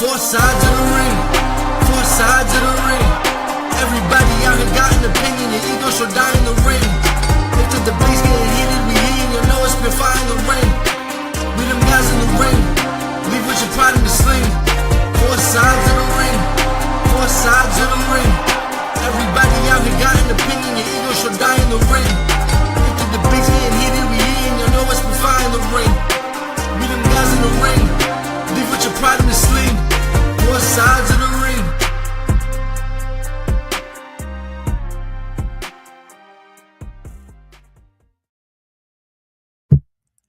Four sides of the ring. Four sides of the ring. Everybody out here got an opinion. Your ego shall die in the ring. If the debate's getting heated, we heating. You know it's been fire in the ring. We them guys in the ring. Leave with your pride in the sling. Four sides of the ring. Four sides of the ring. Everybody out here got an opinion. Your ego shall die in the ring. If the debate's getting heated, we heating. You know it's been fire in the ring. We them guys in the ring. Leave with your pride in the sling. Four sides of the ring.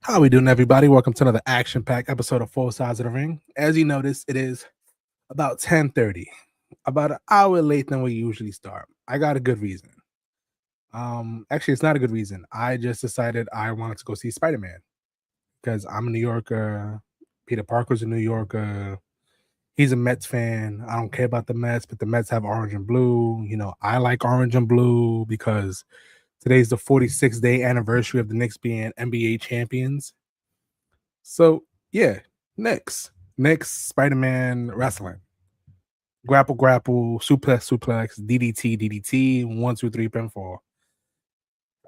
How are we doing, everybody? Welcome to another action-packed episode of Four Sides of the Ring. As you notice, it is about 10:30, about an hour late than we usually start. I got a good reason. Actually, it's not a good reason. I just decided I wanted to go see Spider-Man because I'm a New Yorker. Peter Parker's a New Yorker. He's a Mets fan. I don't care about the Mets, but the Mets have orange and blue. You know, I like orange and blue because today's the 46th day anniversary of the Knicks being NBA champions. So, yeah, Knicks, Spider-Man, wrestling. Grapple, suplex, DDT, 1, 2, 3, pinfall.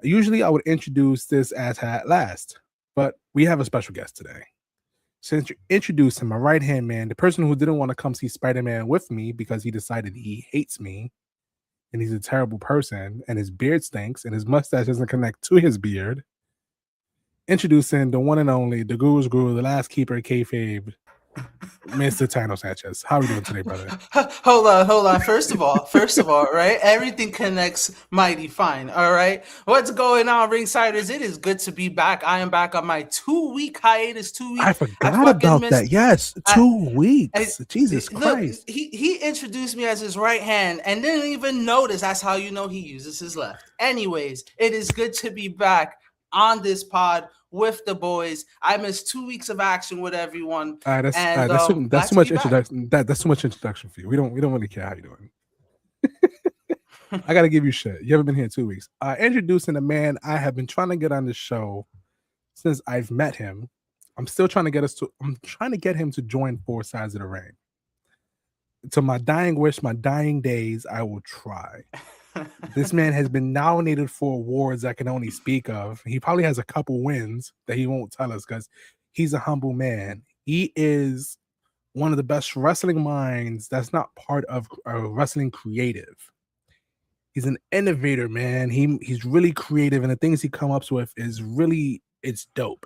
Usually I would introduce this as at last, but we have a special guest today. Since you introduced him, my right-hand man, the person who didn't want to come see Spider-Man with me because he decided he hates me, and he's a terrible person, and his beard stinks, and his mustache doesn't connect to his beard. Introducing the one and only, the Guru's Guru, the last keeper of kayfabe, Mr. Tino Sanchez. How are we doing today, brother? Hold on. First of all, right? Everything connects mighty fine, all right? What's going on, Ringsiders? It is good to be back. I am back on my 2-week hiatus. 2 weeks. I forgot about that. Yes, 2 weeks. Jesus Christ. Look, he introduced me as his right hand and didn't even notice. That's how you know he uses his left. Anyways, it is good to be back on this pod with the boys. I missed 2 weeks of action with everyone. That's too much introduction. That's too much introduction for you. We don't really care how you're doing. I gotta give you shit. You haven't been here in 2 weeks. Introducing a man I have been trying to get on this show since I've met him. I'm trying to get him to join Four Sides of the Ring. To my dying wish, my dying days, I will try. This man has been nominated for awards I can only speak of. He probably has a couple wins that he won't tell us because he's a humble man. He is one of the best wrestling minds that's not part of a wrestling creative. He's an innovator, man. He's really creative, and the things he comes up with it's dope.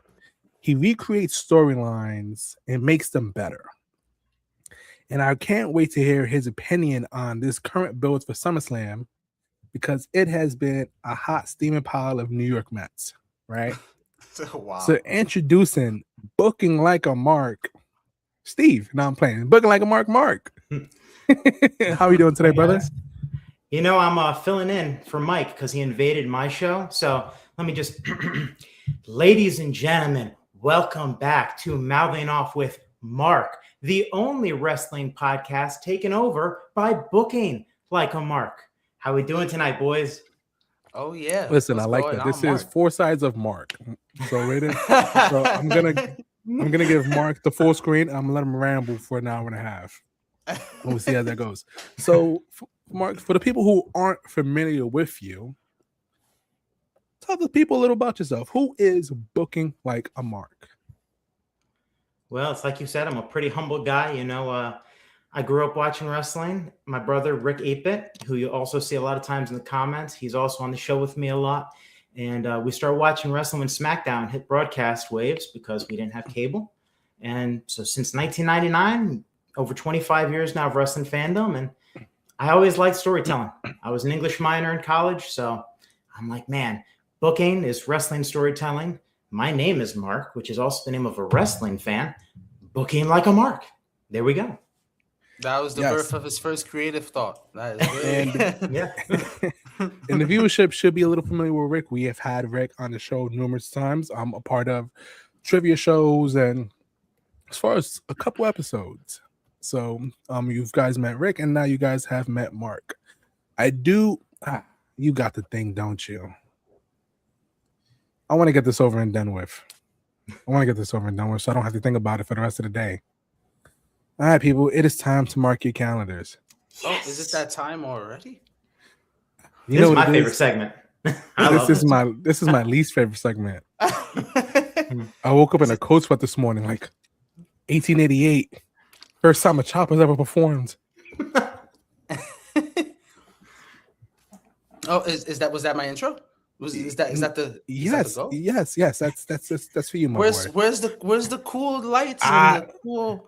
He recreates storylines and makes them better. And I can't wait to hear his opinion on this current build for Summerslam, because it has been a hot steaming pile of New York Mets, right? Wow. So introducing Booking Like a Mark, Steve. Now I'm playing Booking Like a Mark. How are you doing today, brother? You know, I'm filling in for Mike because he invaded my show. So let me just, ladies and gentlemen, welcome back to Mouthing Off with Mark, the only wrestling podcast taken over by Booking Like a Mark. How we doing tonight, boys? Oh yeah. Listen, I like that. This is Four Sides of Mark. So I'm gonna give Mark the full screen. I'm gonna let him ramble for an hour and a half. And we'll see how that goes. So, Mark, for the people who aren't familiar with you, tell the people a little about yourself. Who is Booking Like a Mark? Well, it's like you said, I'm a pretty humble guy. You know, I grew up watching wrestling. My brother, Rick 8-Bit, who you also see a lot of times in the comments, he's also on the show with me a lot. And we started watching wrestling when SmackDown hit broadcast waves because we didn't have cable. And so since 1999, over 25 years now of wrestling fandom. And I always liked storytelling. I was an English minor in college. So I'm like, man, booking is wrestling storytelling. My name is Mark, which is also the name of a wrestling fan. Booking Like a Mark. There we go. That was the birth of his first creative thought. That is and, yeah. And the viewership should be a little familiar with Rick. We have had Rick on the show numerous times. I'm a part of trivia shows and as far as a couple episodes. So you guys met Rick and now you guys have met Mark. You got the thing, don't you? I want to get this over and done with. So I don't have to think about it for the rest of the day. All right, people, it is time to mark your calendars. Oh, is it that time already? You This know is what my it favorite is? segment. I love This it. is my least favorite segment. I woke up in a coach sweat this morning, like 1888. First time a chopper's ever performed. Oh, was that my intro? Is that the Yes, goal? yes. That's for you, my boy. Where's the cool lights and Ah, the cool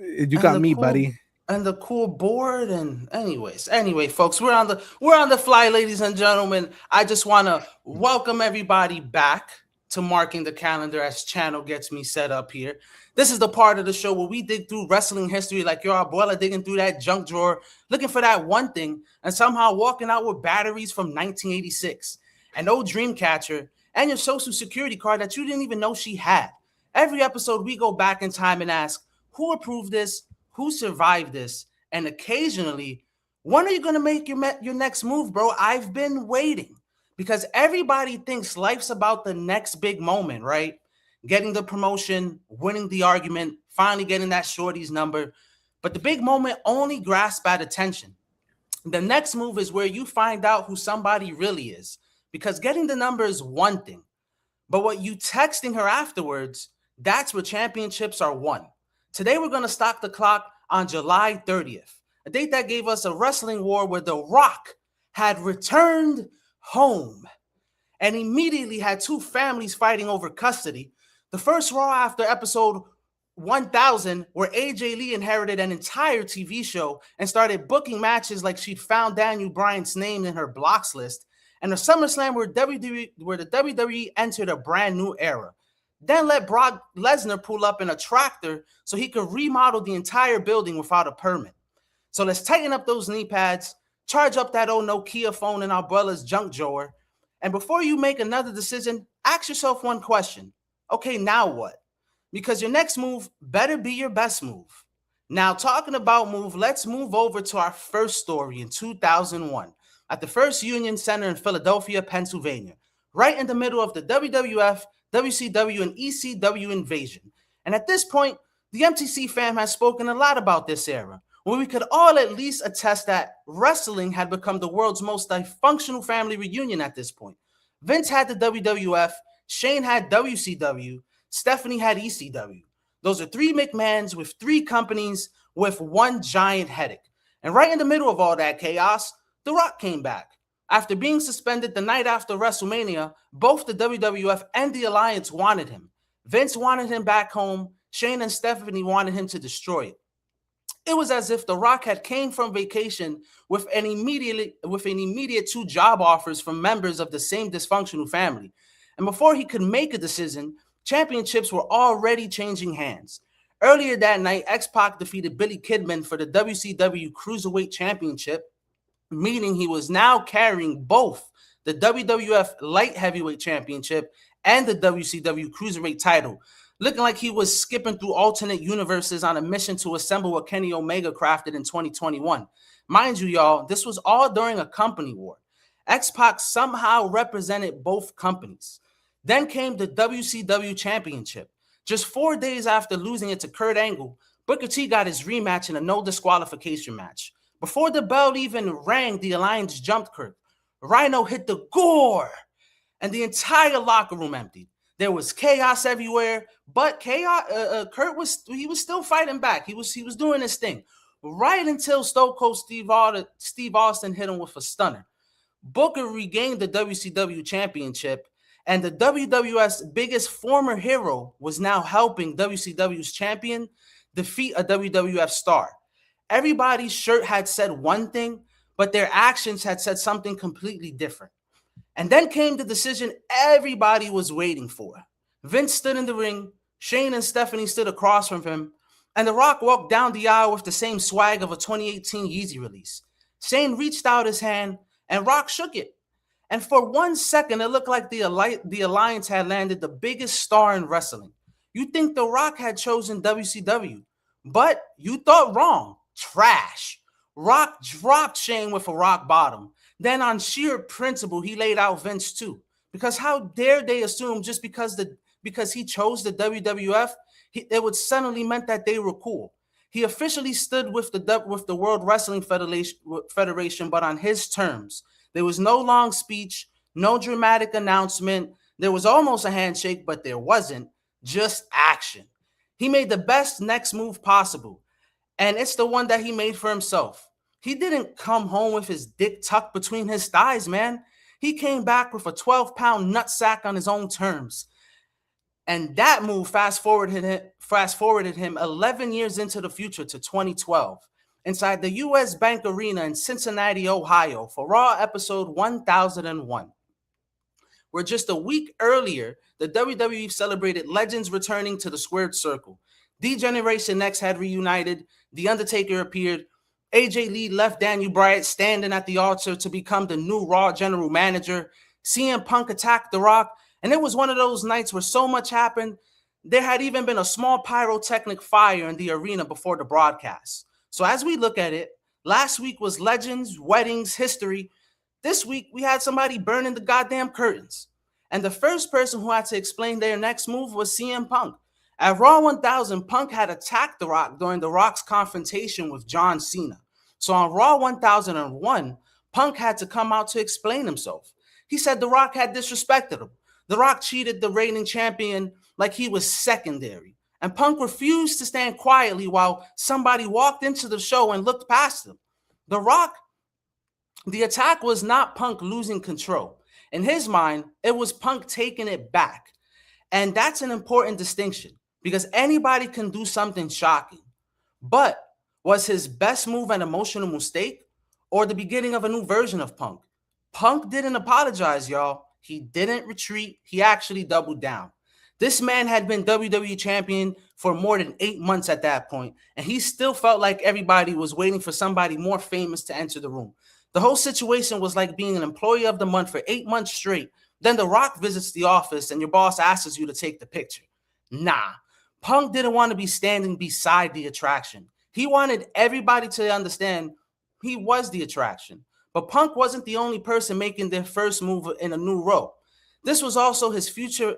you and got the me, cool buddy. and the cool board? And anyway, folks, we're on the fly, ladies and gentlemen. I just want to welcome everybody back to Marking the Calendar as Channel gets me set up here. This is the part of the show where we dig through wrestling history like your abuela digging through that junk drawer, looking for that one thing, and somehow walking out with batteries from 1986, an old dream catcher, and your social security card that you didn't even know she had. Every episode, we go back in time and ask, who approved this? Who survived this? And occasionally, when are you going to make your next move, bro? I've been waiting. Because everybody thinks life's about the next big moment, right? Getting the promotion, winning the argument, finally getting that shorty's number. But the big moment only grasps at attention. The next move is where you find out who somebody really is. Because getting the number is one thing. But what you texting her afterwards, that's where championships are won. Today we're going to stop the clock on July 30th, a date that gave us a wrestling war where The Rock had returned home and immediately had two families fighting over custody. The first Raw after episode 1000, where AJ Lee inherited an entire TV show and started booking matches like she'd found Daniel Bryan's name in her blocks list, and the SummerSlam where the WWE entered a brand new era. Then let Brock Lesnar pull up in a tractor so he could remodel the entire building without a permit. So let's tighten up those knee pads, charge up that old Nokia phone in our brother's junk drawer, and before you make another decision, ask yourself one question. Okay, now what? Because your next move better be your best move. Now, talking about move, let's move over to our first story in 2001 at the First Union Center in Philadelphia, Pennsylvania, right in the middle of the WWF, WCW, and ECW invasion. And at this point, the MTC fam has spoken a lot about this era, where we could all at least attest that wrestling had become the world's most dysfunctional family reunion at this point. Vince had the WWF, Shane had WCW, Stephanie had ECW. Those are three McMahons with three companies with one giant headache. And right in the middle of all that chaos, The Rock came back. After being suspended the night after WrestleMania, both the WWF and the Alliance wanted him. Vince wanted him back home. Shane and Stephanie wanted him to destroy it. It was as if The Rock had came from vacation with an immediate two job offers from members of the same dysfunctional family. And before he could make a decision, championships were already changing hands. Earlier that night, X-Pac defeated Billy Kidman for the WCW Cruiserweight Championship, meaning he was now carrying both the WWF Light Heavyweight Championship and the WCW Cruiserweight title, looking like he was skipping through alternate universes on a mission to assemble what Kenny Omega crafted in 2021. Mind you, y'all, this was all during a company war. X-Pac somehow represented both companies. Then came the WCW Championship. Just 4 days after losing it to Kurt Angle, Booker T got his rematch in a no disqualification match. Before the bell even rang, the Alliance jumped Kurt. Rhino hit the gore, and the entire locker room emptied. There was chaos everywhere, but Kurt was still fighting back. He was doing his thing right until Stone Cold Steve Austin hit him with a stunner. Booker regained the WCW Championship, and the WWF's biggest former hero was now helping WCW's champion defeat a WWF star. Everybody's shirt had said one thing, but their actions had said something completely different. And then came the decision everybody was waiting for. Vince stood in the ring, Shane and Stephanie stood across from him, and The Rock walked down the aisle with the same swag of a 2018 Yeezy release. Shane reached out his hand, and Rock shook it. And for 1 second, it looked like the Alliance had landed the biggest star in wrestling. You think The Rock had chosen WCW, but you thought wrong. Trash. Rock dropped Shane with a rock bottom. Then on sheer principle, he laid out Vince too. Because how dare they assume just because he chose the WWF, it would suddenly meant that they were cool. He officially stood with the World Wrestling Federation, but on his terms. There was no long speech, no dramatic announcement. There was almost a handshake, but there wasn't. Just action. He made the best next move possible, and it's the one that he made for himself. He didn't come home with his dick tucked between his thighs, man. He came back with a 12-pound nutsack on his own terms. And that move fast forwarded him 11 years into the future to 2012 inside the US Bank Arena in Cincinnati, Ohio for Raw episode 1001. Where just a week earlier, the WWE celebrated legends returning to the squared circle. D-Generation X had reunited, The Undertaker appeared, AJ Lee left Daniel Bryan standing at the altar to become the new Raw general manager, CM Punk attacked The Rock, and it was one of those nights where so much happened, there had even been a small pyrotechnic fire in the arena before the broadcast. So as we look at it, last week was legends, weddings, history. This week, we had somebody burning the goddamn curtains. And the first person who had to explain their next move was CM Punk. At Raw 1000, Punk had attacked The Rock during The Rock's confrontation with John Cena. So on Raw 1001, Punk had to come out to explain himself. He said The Rock had disrespected him. The Rock cheated the reigning champion like he was secondary. And Punk refused to stand quietly while somebody walked into the show and looked past him. The attack was not Punk losing control. In his mind, it was Punk taking it back. And that's an important distinction because anybody can do something shocking. But was his best move an emotional mistake or the beginning of a new version of Punk? Punk didn't apologize, y'all. He didn't retreat. He actually doubled down. This man had been WWE champion for more than 8 months at that point, and he still felt like everybody was waiting for somebody more famous to enter the room. The whole situation was like being an employee of the month for 8 months straight. Then The Rock visits the office and your boss asks you to take the picture. Nah, Punk didn't want to be standing beside the attraction. He wanted everybody to understand he was the attraction. But Punk wasn't the only person making their first move in a new role. This was also his future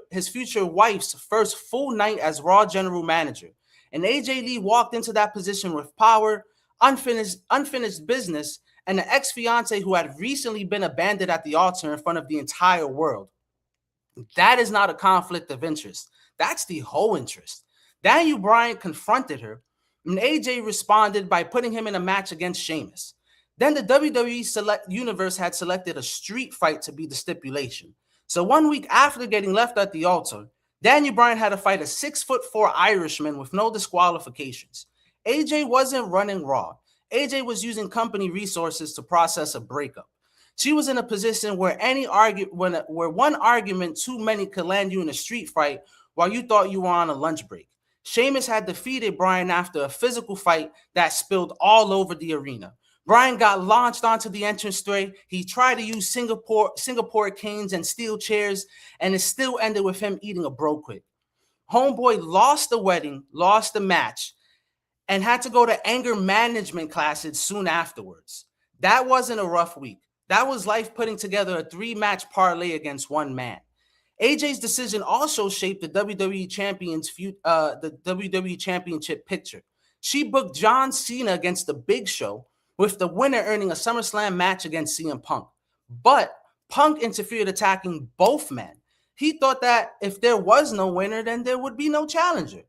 wife's first full night as Raw general manager. And AJ Lee walked into that position with power, unfinished business, and an ex-fiance who had recently been abandoned at the altar in front of the entire world. That is not a conflict of interest. That's the whole interest. Daniel Bryan confronted her, and AJ responded by putting him in a match against Sheamus. Then the WWE Universe had selected a street fight to be the stipulation. So 1 week after getting left at the altar, Daniel Bryan had to fight a 6'4" Irishman with no disqualifications. AJ wasn't running Raw. AJ was using company resources to process a breakup. She was in a position where one argument too many could land you in a street fight while you thought you were on a lunch break. Sheamus had defeated Bryan after a physical fight that spilled all over the arena. Bryan got launched onto the entrance tray. He tried to use Singapore canes and steel chairs, and it still ended with him eating a bro quit. Homeboy lost the wedding, lost the match, and had to go to anger management classes soon afterwards. That wasn't a rough week. That was life putting together a 3-match parlay against one man. AJ's decision also shaped the WWE Championship picture. She booked John Cena against The Big Show, with the winner earning a SummerSlam match against CM Punk. But Punk interfered, attacking both men. He thought that if there was no winner, then there would be no challenger.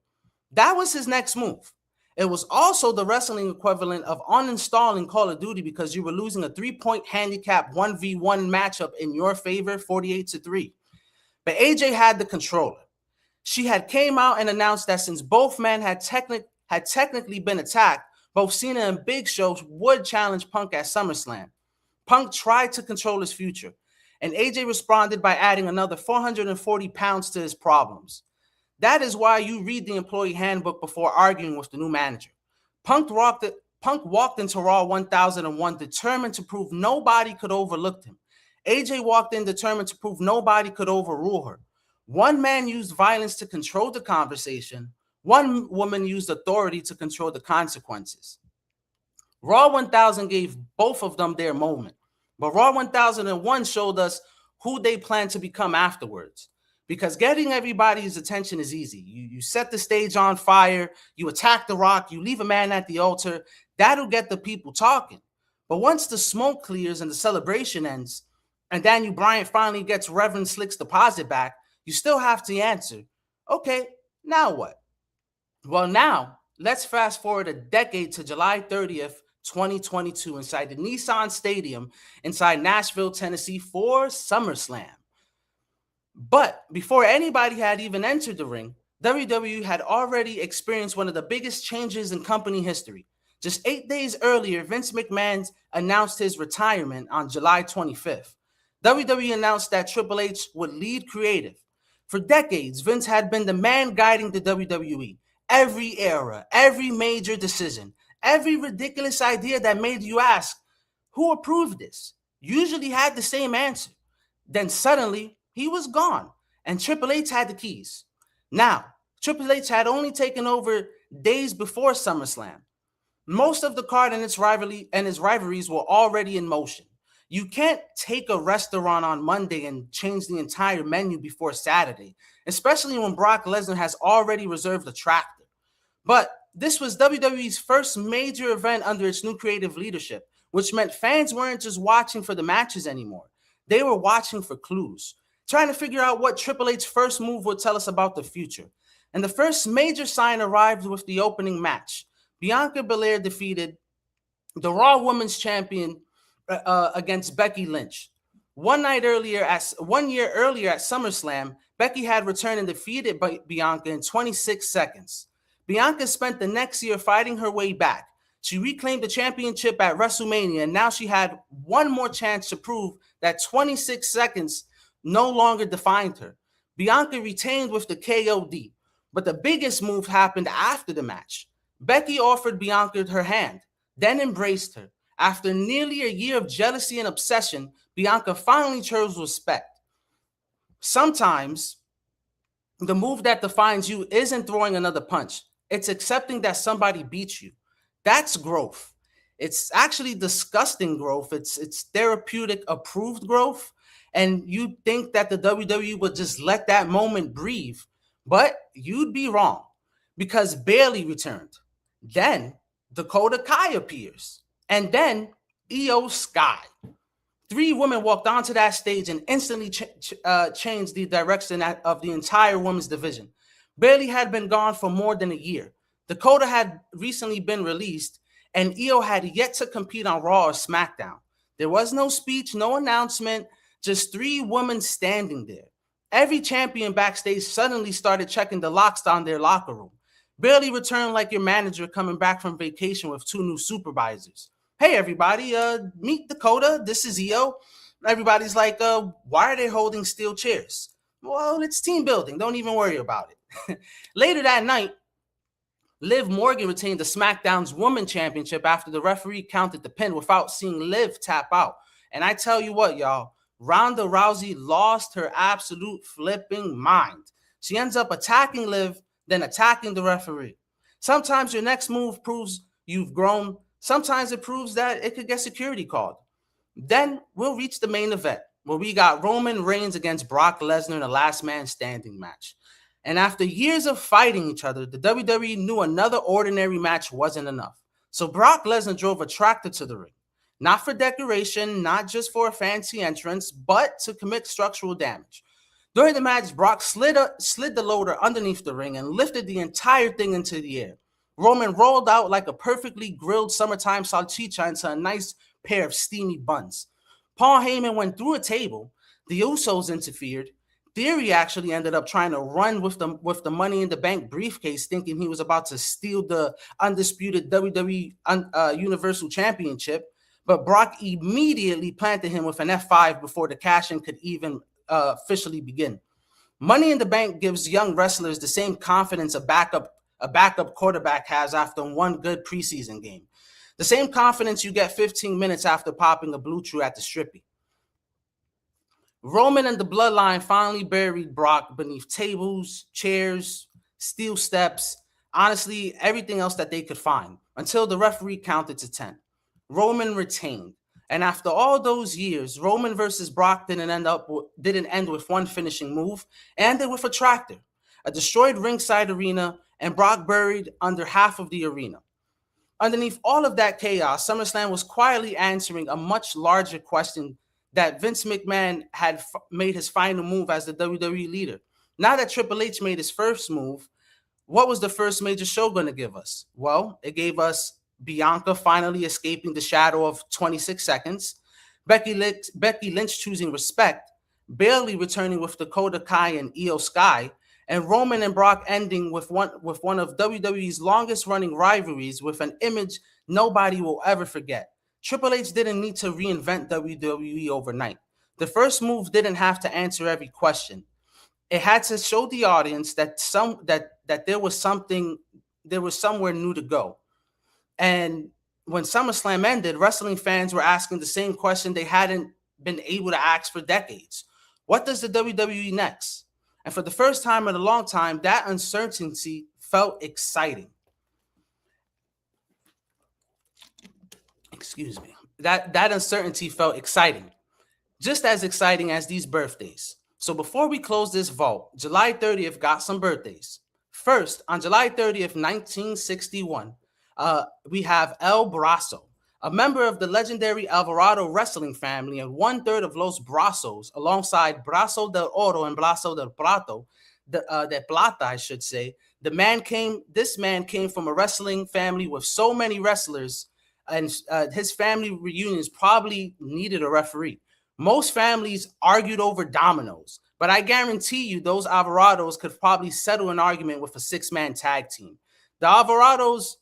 That was his next move. It was also the wrestling equivalent of uninstalling Call of Duty because you were losing a 3-point handicap 1v1 matchup in your favor, 48-3. But AJ had the controller. She had came out and announced that since both men had technically been attacked, both Cena and Big Show would challenge Punk at SummerSlam. Punk tried to control his future, and AJ responded by adding another 440 pounds to his problems. That is why you read the employee handbook before arguing with the new manager. Punk walked into Raw 1001 determined to prove nobody could overlook him. AJ walked in determined to prove nobody could overrule her. One man used violence to control the conversation. One woman used authority to control the consequences. Raw 1000 gave both of them their moment, but Raw 1001 showed us who they plan to become afterwards. because getting everybody's attention is easy. You set the stage on fire, you attack The Rock, you leave a man at the altar. That'll get the people talking. But once the smoke clears and the celebration ends, and Daniel Bryan finally gets Reverend Slick's deposit back, you still have to answer, okay, now what? Well, now, let's fast forward a decade to July 30th, 2022, inside the Nissan Stadium inside Nashville, Tennessee for SummerSlam. But before anybody had even entered the ring, WWE had already experienced one of the biggest changes in company history. Just 8 days earlier, Vince McMahon announced his retirement on July 25th. WWE announced that Triple H would lead creative. For decades, Vince had been the man guiding the WWE. Every era, every major decision, every ridiculous idea that made you ask, who approved this? Usually had the same answer. Then suddenly, he was gone, and Triple H had the keys. Now, Triple H had only taken over days before SummerSlam. Most of the card and its rivalries were already in motion. You can't take a restaurant on Monday and change the entire menu before Saturday, especially when Brock Lesnar has already reserved a tractor. But this was WWE's first major event under its new creative leadership, which meant fans weren't just watching for the matches anymore. They were watching for clues, trying to figure out what Triple H's first move would tell us about the future. And the first major sign arrived with the opening match. Bianca Belair defeated the Raw Women's Champion against Becky Lynch. 1 year earlier at SummerSlam, Becky had returned and defeated Bianca in 26 seconds. Bianca spent the next year fighting her way back. She reclaimed the championship at WrestleMania, and now she had one more chance to prove that 26 seconds no longer defined her. Bianca retained with the KOD, but the biggest move happened after the match. Becky offered Bianca her hand, then embraced her. After nearly a year of jealousy and obsession, Bianca finally chose respect. Sometimes the move that defines you isn't throwing another punch. It's accepting that somebody beats you. That's growth. It's actually disgusting growth. It's therapeutic approved growth. And you think that the WWE would just let that moment breathe, but you'd be wrong, because Bayley returned. Then Dakota Kai appears, and then Io Sky. 3 women walked onto that stage and instantly changed the direction of the entire women's division. Bayley had been gone for more than a year. Dakota had recently been released, and Io had yet to compete on Raw or SmackDown. There was no speech, no announcement, just 3 women standing there. Every champion backstage suddenly started checking the locks on their locker room. Bayley returned like your manager coming back from vacation with 2 new supervisors. Hey, everybody, meet Dakota. This is Io. Everybody's like, why are they holding steel chairs? Well, it's team building. Don't even worry about it. Later that night, Liv Morgan retained the SmackDown's Women's Championship after the referee counted the pin without seeing Liv tap out. And I tell you what, y'all, Ronda Rousey lost her absolute flipping mind. She ends up attacking Liv, then attacking the referee. Sometimes your next move proves you've grown. Sometimes it proves that it could get security called. Then we'll reach the main event, where we got Roman Reigns against Brock Lesnar in a last man standing match. And after years of fighting each other, the WWE knew another ordinary match wasn't enough. So Brock Lesnar drove a tractor to the ring. Not for decoration, not just for a fancy entrance, but to commit structural damage. During the match, Brock slid the loader underneath the ring and lifted the entire thing into the air. Roman rolled out like a perfectly grilled summertime salchicha into a nice pair of steamy buns. Paul Heyman went through a table. The Usos interfered. Theory actually ended up trying to run with the Money in the Bank briefcase, thinking he was about to steal the undisputed WWE Universal Championship. But Brock immediately planted him with an F5 before the cash-in could even officially begin. Money in the Bank gives young wrestlers the same confidence a backup quarterback has after one good preseason game. The same confidence you get 15 minutes after popping a Blue Chew at the Strippy. Roman and the Bloodline finally buried Brock beneath tables, chairs, steel steps, honestly, everything else that they could find, until the referee counted to 10. Roman retained, And after all those years, Roman versus Brock didn't end with one finishing move, it ended with a tractor, a destroyed ringside arena, and Brock buried under half of the arena. Underneath all of that chaos, SummerSlam was quietly answering a much larger question that Vince McMahon had made his final move as the WWE leader. Now that Triple H made his first move, what was the first major show going to give us? Well, it gave us Bianca finally escaping the shadow of 26 seconds, Becky Lynch choosing respect, Bayley returning with Dakota Kai and Io Sky, and Roman and Brock ending with one of WWE's longest running rivalries with an image nobody will ever forget. Triple H didn't need to reinvent WWE overnight. The first move didn't have to answer every question. It had to show the audience that there was somewhere new to go. And when SummerSlam ended, wrestling fans were asking the same question they hadn't been able to ask for decades. What does the WWE next? And for the first time in a long time, that uncertainty felt exciting. Excuse me. That uncertainty felt exciting. Just as exciting as these birthdays. So before we close this vault, July 30th got some birthdays. First, on July 30th, 1961, we have El Brazo, a member of the legendary Alvarado wrestling family and one-third of Los Brazos, alongside Brazo del Oro and Brazo del Plato, de Plata, I should say. This man came from a wrestling family with so many wrestlers, and his family reunions probably needed a referee. Most families argued over dominoes, but I guarantee you those Alvarados could probably settle an argument with a six-man tag team. The Alvarados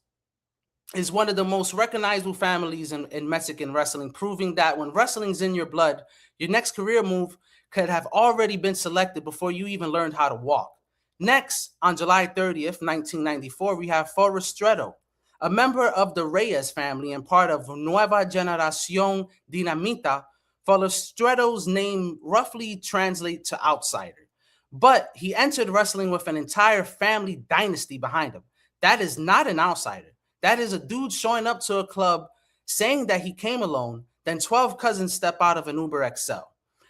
is one of the most recognizable families in Mexican wrestling, proving that when wrestling's in your blood, your next career move could have already been selected before you even learned how to walk. Next, on July 30th, 1994, we have Forrestretto, a member of the Reyes family and part of Nueva Generación Dinamita. Forrestretto's name roughly translates to outsider, but he entered wrestling with an entire family dynasty behind him. That is not an outsider. That is a dude showing up to a club saying that he came alone, then 12 cousins step out of an Uber XL.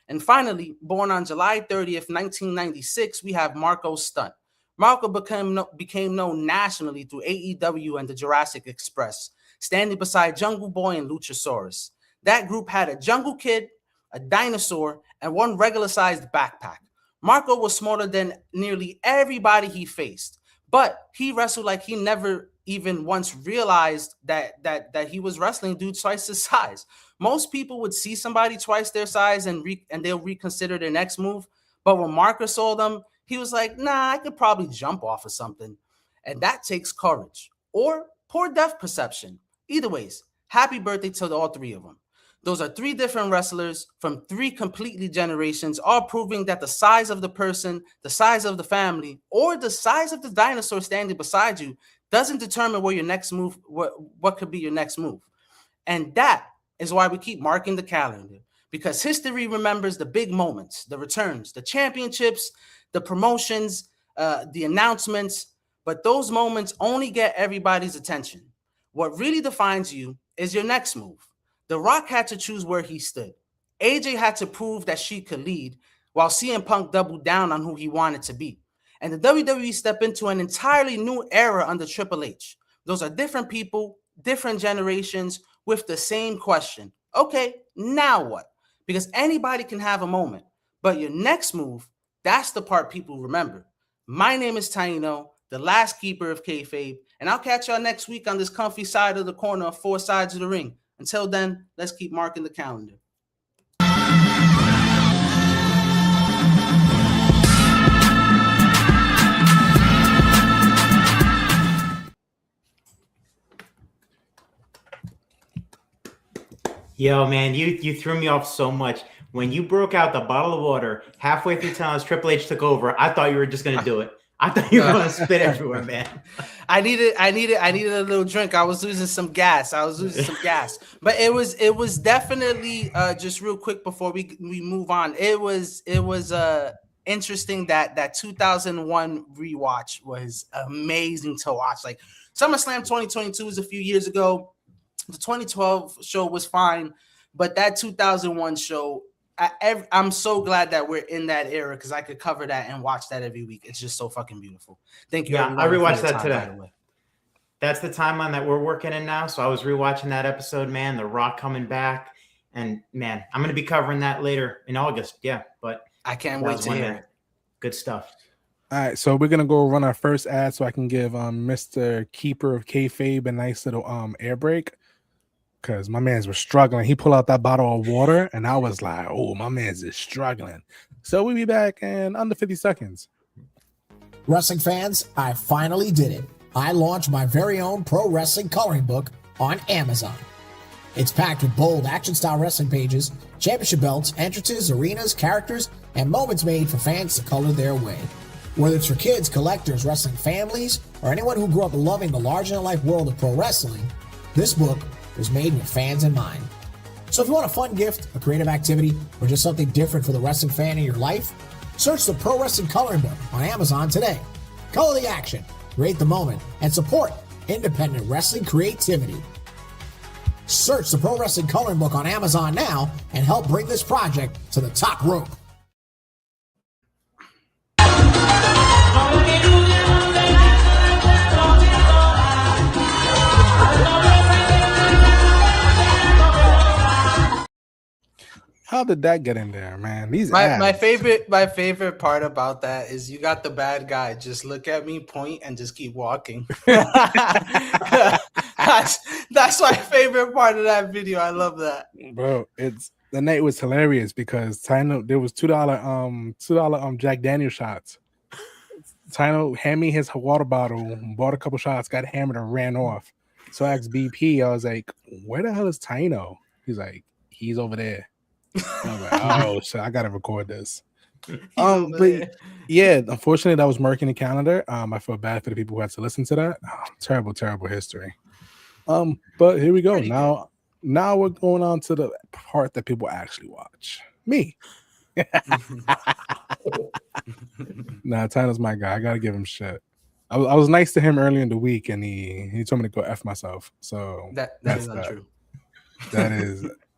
And finally, born on July 30th, 1996, we have Marco Stunt. Marco became known nationally through AEW and the Jurassic Express, standing beside Jungle Boy and Luchasaurus. That group had a Jungle Kid, a dinosaur, and one regular-sized backpack. Marco was smaller than nearly everybody he faced, but he wrestled like he never even once realized that he was wrestling dude twice his size. Most people would see somebody twice their size and they'll reconsider their next move. But when Marco saw them, he was like, nah, I could probably jump off of something. And that takes courage or poor depth perception. Either ways, happy birthday to all three of them. Those are three different wrestlers from three completely generations, all proving that the size of the person, the size of the family, or the size of the dinosaur standing beside you doesn't determine where your next move, what could be your next move. And that is why we keep marking the calendar, because history remembers the big moments, the returns, the championships, the promotions, the announcements, but those moments only get everybody's attention. What really defines you is your next move. The Rock had to choose where he stood. AJ had to prove that she could lead, while CM Punk doubled down on who he wanted to be. And the WWE stepped into an entirely new era under Triple H. Those are different people, different generations, with the same question. Okay, now what? Because anybody can have a moment, but your next move, that's the part people remember. My name is Taino, the last keeper of kayfabe, and I'll catch y'all next week on this comfy side of the corner of Four Sides of the Ring. Until then, let's keep marking the calendar. Yo, man, you threw me off so much. When you broke out the bottle of water halfway through telling us Triple H took over, I thought you were just going to do it. I thought you were going to spit everywhere, man. I needed a little drink. I was losing some gas. But it was definitely just real quick before we move on. It was interesting that 2001 rewatch was amazing to watch. Like SummerSlam 2022 was a few years ago. The 2012 show was fine, But that 2001 show, I'm so glad that we're in that era because I could cover that and watch that every week. It's just so fucking beautiful. Thank you, Yeah, everyone. I rewatched for your that time, by today. the way. That's the timeline that we're working in now. So I was rewatching that episode, man. The Rock coming back, and man, I'm going to be covering that later in August. Yeah, but I can't that wait was to one hear there. it. Good stuff. All right, so we're gonna go run our first ad so I can give Mr. Keeper of Kayfabe a nice little air break because my man's was struggling. He pulled out that bottle of water, and I was like, "Oh, my man's is struggling." So we'll be back in under 50 seconds. Wrestling fans, I finally did it. I launched my very own pro wrestling coloring book on Amazon. It's packed with bold action-style wrestling pages, championship belts, entrances, arenas, characters, and moments made for fans to color their way. Whether it's for kids, collectors, wrestling families, or anyone who grew up loving the larger-than-life world of pro wrestling, this book was made with fans in mind. So if you want a fun gift, a creative activity, or just something different for the wrestling fan in your life, search the Pro Wrestling Coloring Book on Amazon today. Color the action, create the moment, and support independent wrestling creativity. Search the Pro Wrestling Coloring Book on Amazon now and help bring this project to the top rope. How did that get in there, man? These My ads. favorite part about that is you got the bad guy just look at me, point, and just keep walking. that's my favorite part of that video. I love that. Bro, it's the night was hilarious because Tino, there was $2 Jack Daniel shots. Tino handed me his water bottle, bought a couple shots, got hammered, and ran off. So I asked BP, I was like, "Where the hell is Tino?" He's like, "He's over there." I was like, "Oh, so I gotta record this." But yeah, unfortunately, that was marking the calendar. I feel bad for the people who had to listen to that. Oh, terrible history. But here we go. Now we're going on to the part that people actually watch. Me. Nah, Tyler's my guy. I gotta give him shit. I was nice to him earlier in the week, and he told me to go F myself. So that's not true.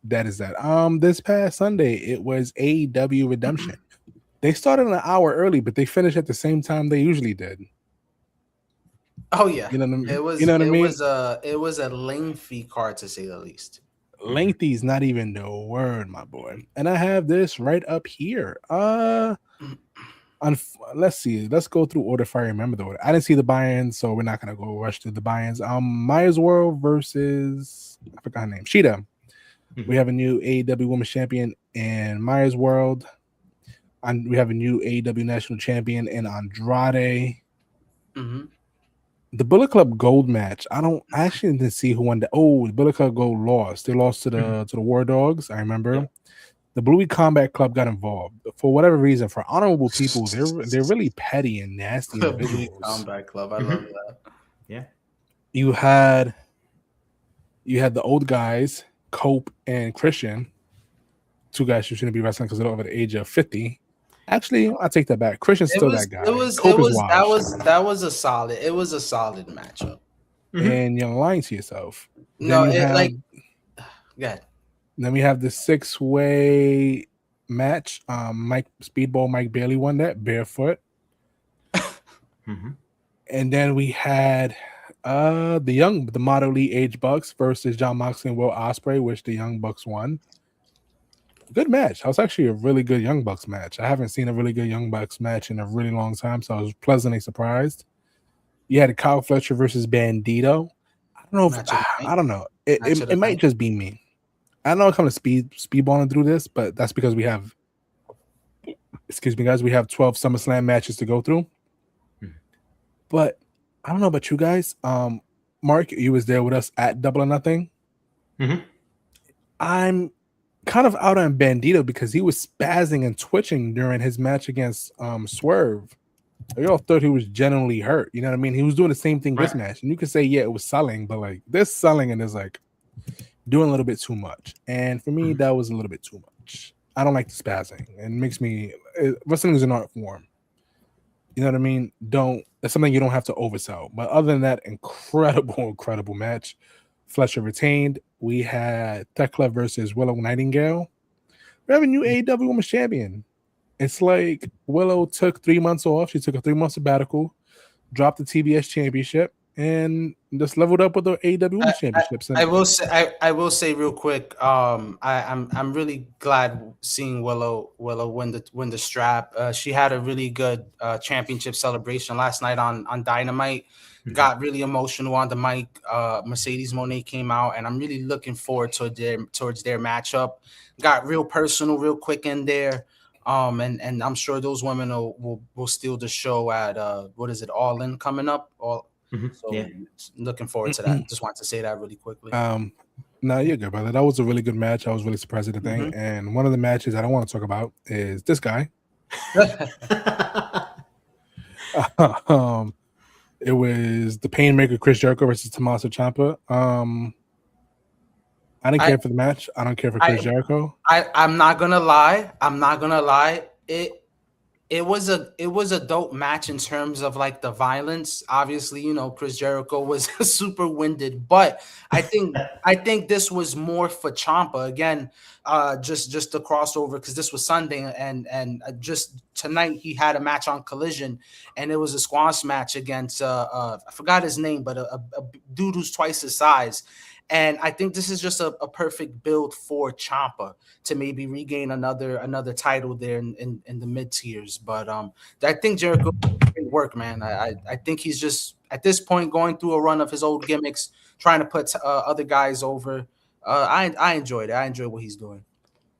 That is that. This past Sunday, it was AEW Redemption. They started an hour early, but they finished at the same time they usually did. Oh yeah, you know what I mean. It was. You know what I mean? It was a lengthy card to say the least. Lengthy is not even the word, my boy. And I have this right up here. Let's see. Let's go through order if I remember the order. I didn't see the buy-ins, so we're not gonna go rush through the buy-ins. Maya's World versus I forgot her name. Sheeta. Mm-hmm. We have a new AEW Women's Champion in Maya's World. And we have a new AEW National Champion in Andrade. Mm-hmm. The Bullet Club Gold match. I actually didn't see who won that. Oh, the Bullet Club Gold lost. They lost to the War Dogs. I remember. Yeah. The Blue Combat Club got involved for whatever reason. For honorable people, they're really petty and nasty individuals. Blue Combat Club. I love that. Yeah. You had the old guys, Cope and Christian. Two guys who shouldn't be wrestling because they're over the age of 50. Actually, I take that back. Christian's still that guy. That was a solid matchup. And you're lying to yourself. No, good. Then we have the 6-way match. Speedball Mike Bailey won that barefoot. Mm-hmm. And then we had the moderately aged Bucks versus John Moxley and Will Ospreay, which the Young Bucks won. Good match. That was actually a really good Young Bucks match. I haven't seen a really good Young Bucks match in a really long time, so I was pleasantly surprised. You had Kyle Fletcher versus Bandito. I don't know. It might just be me. I don't know how I'm speedballing through this, but that's because we have, excuse me, guys, we have 12 SummerSlam matches to go through. Mm-hmm. But I don't know about you guys. Mark, you was there with us at Double or Nothing. Mm-hmm. I'm kind of out on Bandito because he was spazzing and twitching during his match against Swerve. We all thought he was genuinely hurt. You know what I mean? He was doing the same thing this match. And you could say, yeah, it was selling, but like this selling and is like doing a little bit too much. And for me, that was a little bit too much. I don't like the spazzing. It makes me wrestling is an art form. You know what I mean? That's something you don't have to oversell. But other than that, incredible match. Fletcher retained. we had Thekla versus Willow Nightingale. We have a new AEW Women's Champion. It's like Willow took 3 months off. She took a 3-month sabbatical, dropped the TBS Championship, and just leveled up with the AEW Women's Championships. I will say real quick. I'm really glad seeing Willow win the strap. She had a really good championship celebration last night on Dynamite. Got really emotional on the mic. Mercedes Moné came out, and I'm really looking forward to towards their matchup. Got real personal, real quick in there. And I'm sure those women will steal the show at what is it, All In coming up? So yeah, looking forward to that. Just wanted to say that really quickly. No, you're good, brother. That was a really good match. I was really surprised at the thing. And one of the matches I don't want to talk about is this guy. It was the Painmaker Chris Jericho versus Tommaso Ciampa. I didn't care for the match. I don't care for Chris Jericho. I'm not gonna lie. It was a dope match in terms of like the violence. Obviously, you know, Chris Jericho was super winded, but I think this was more for Ciampa. Again, just the crossover, because this was Sunday, and just tonight he had a match on Collision, and it was a squash match against I forgot his name, but a dude who's twice his size. And I think this is just a perfect build for Ciampa to maybe regain another title there in the mid tiers. But I think Jericho great work, man. I think he's just at this point going through a run of his old gimmicks, trying to put other guys over. I enjoyed it. I enjoy what he's doing.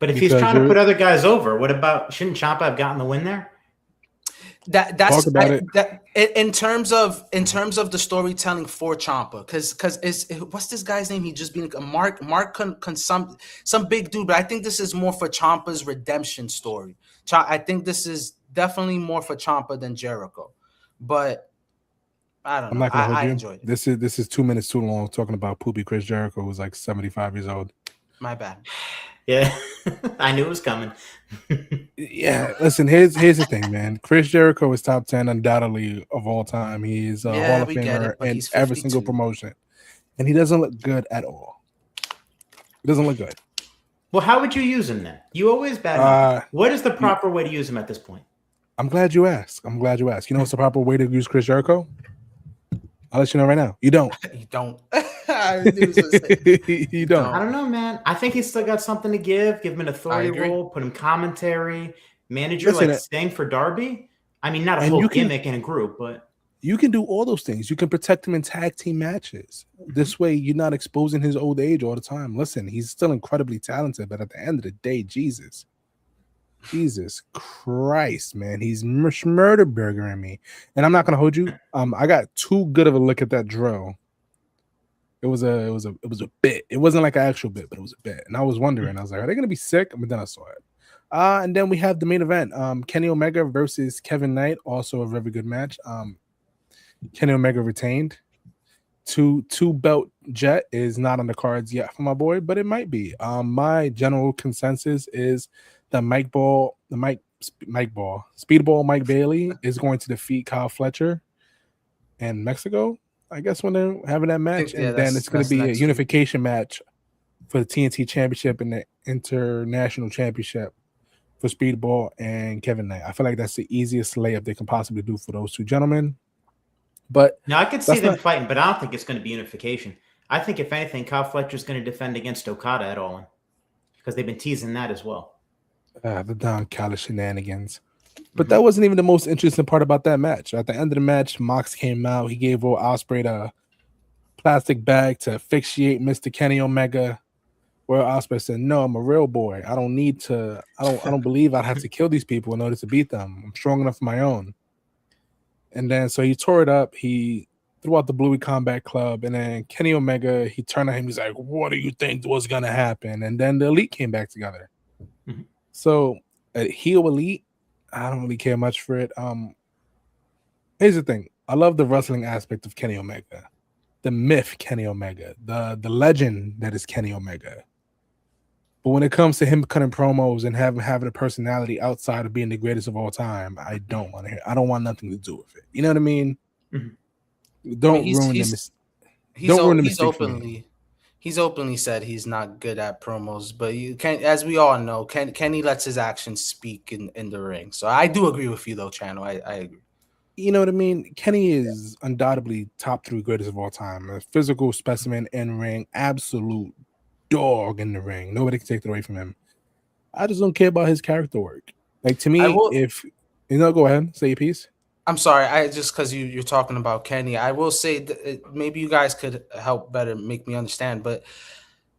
But if he's trying to put other guys over, what about, shouldn't Ciampa have gotten the win there? That's in terms of the storytelling for Ciampa, because what's this guy's name? He just being a Mark some big dude, but I think this is more for Ciampa's redemption story. I think this is definitely more for Ciampa than Jericho, but I don't know. I enjoyed it. This is 2 minutes too long talking about poopy Chris Jericho, who's like 75 years old. My bad. Yeah, I knew it was coming. Yeah, listen, here's the thing, man. Chris Jericho is top 10 undoubtedly of all time. He's a Hall of Famer in every single promotion. And he doesn't look good at all. He doesn't look good. Well, how would you use him then? You always bad. What is the proper way to use him at this point? I'm glad you asked. You know what's the proper way to use Chris Jericho? I'll let you know right now. You don't. You don't. You don't. I don't know, man. I think he's still got something to give. Give him an authority role. Put him commentary, manager, like Sting for Darby. I mean, not a whole gimmick in a group, but you can do all those things. You can protect him in tag team matches. This way, you're not exposing his old age all the time. Listen, he's still incredibly talented, but at the end of the day, Jesus Christ, man, he's murder burgering me. And I'm not gonna hold you. I got too good of a look at that drill. It was a bit. It wasn't like an actual bit, but it was a bit. And I was wondering, I was like, are they gonna be sick? But then I saw it. And then we have the main event. Kenny Omega versus Kevin Knight, also a very good match. Kenny Omega retained. Two belt jet is not on the cards yet for my boy, but it might be. My general consensus is the Speedball Mike Bailey is going to defeat Kyle Fletcher in Mexico, I guess, when they're having that match. And then it's going to be a unification match for the TNT Championship and the International Championship for Speedball and Kevin Knight. I feel like that's the easiest layup they can possibly do for those two gentlemen. But now I can see them fighting, but I don't think it's going to be unification. I think, if anything, Kyle Fletcher's going to defend against Okada at All In, because they've been teasing that as well. The Don Callis shenanigans. But that wasn't even the most interesting part about that match. At the end of the match, Mox came out. He gave Will Ospreay the plastic bag to asphyxiate Mr. Kenny Omega. Will Ospreay said, "No, I'm a real boy. I don't need to. I don't believe I'd have to kill these people in order to beat them. I'm strong enough for my own." And then so he tore it up. He threw out the Bluey Combat Club, and then Kenny Omega, he turned at him. He's like, "What do you think was gonna happen?" And then the Elite came back together. So at heel Elite, I don't really care much for it. Here's the thing. I love the wrestling aspect of Kenny Omega. The myth Kenny Omega. The legend that is Kenny Omega. But when it comes to him cutting promos and having a personality outside of being the greatest of all time, I don't want to hear. I don't want nothing to do with it. You know what I mean? Don't ruin the mystique. He's openly said he's not good at promos, but you can, as we all know, Kenny lets his actions speak in the ring. So I do agree with you, though, Channel. I agree. You know what I mean? Kenny is undoubtedly top 3 greatest of all time. A physical specimen in ring, absolute dog in the ring. Nobody can take it away from him. I just don't care about his character work. Like, to me, if you know, go ahead, say your piece. I'm sorry, I just because you're talking about Kenny, I will say that maybe you guys could help better make me understand, but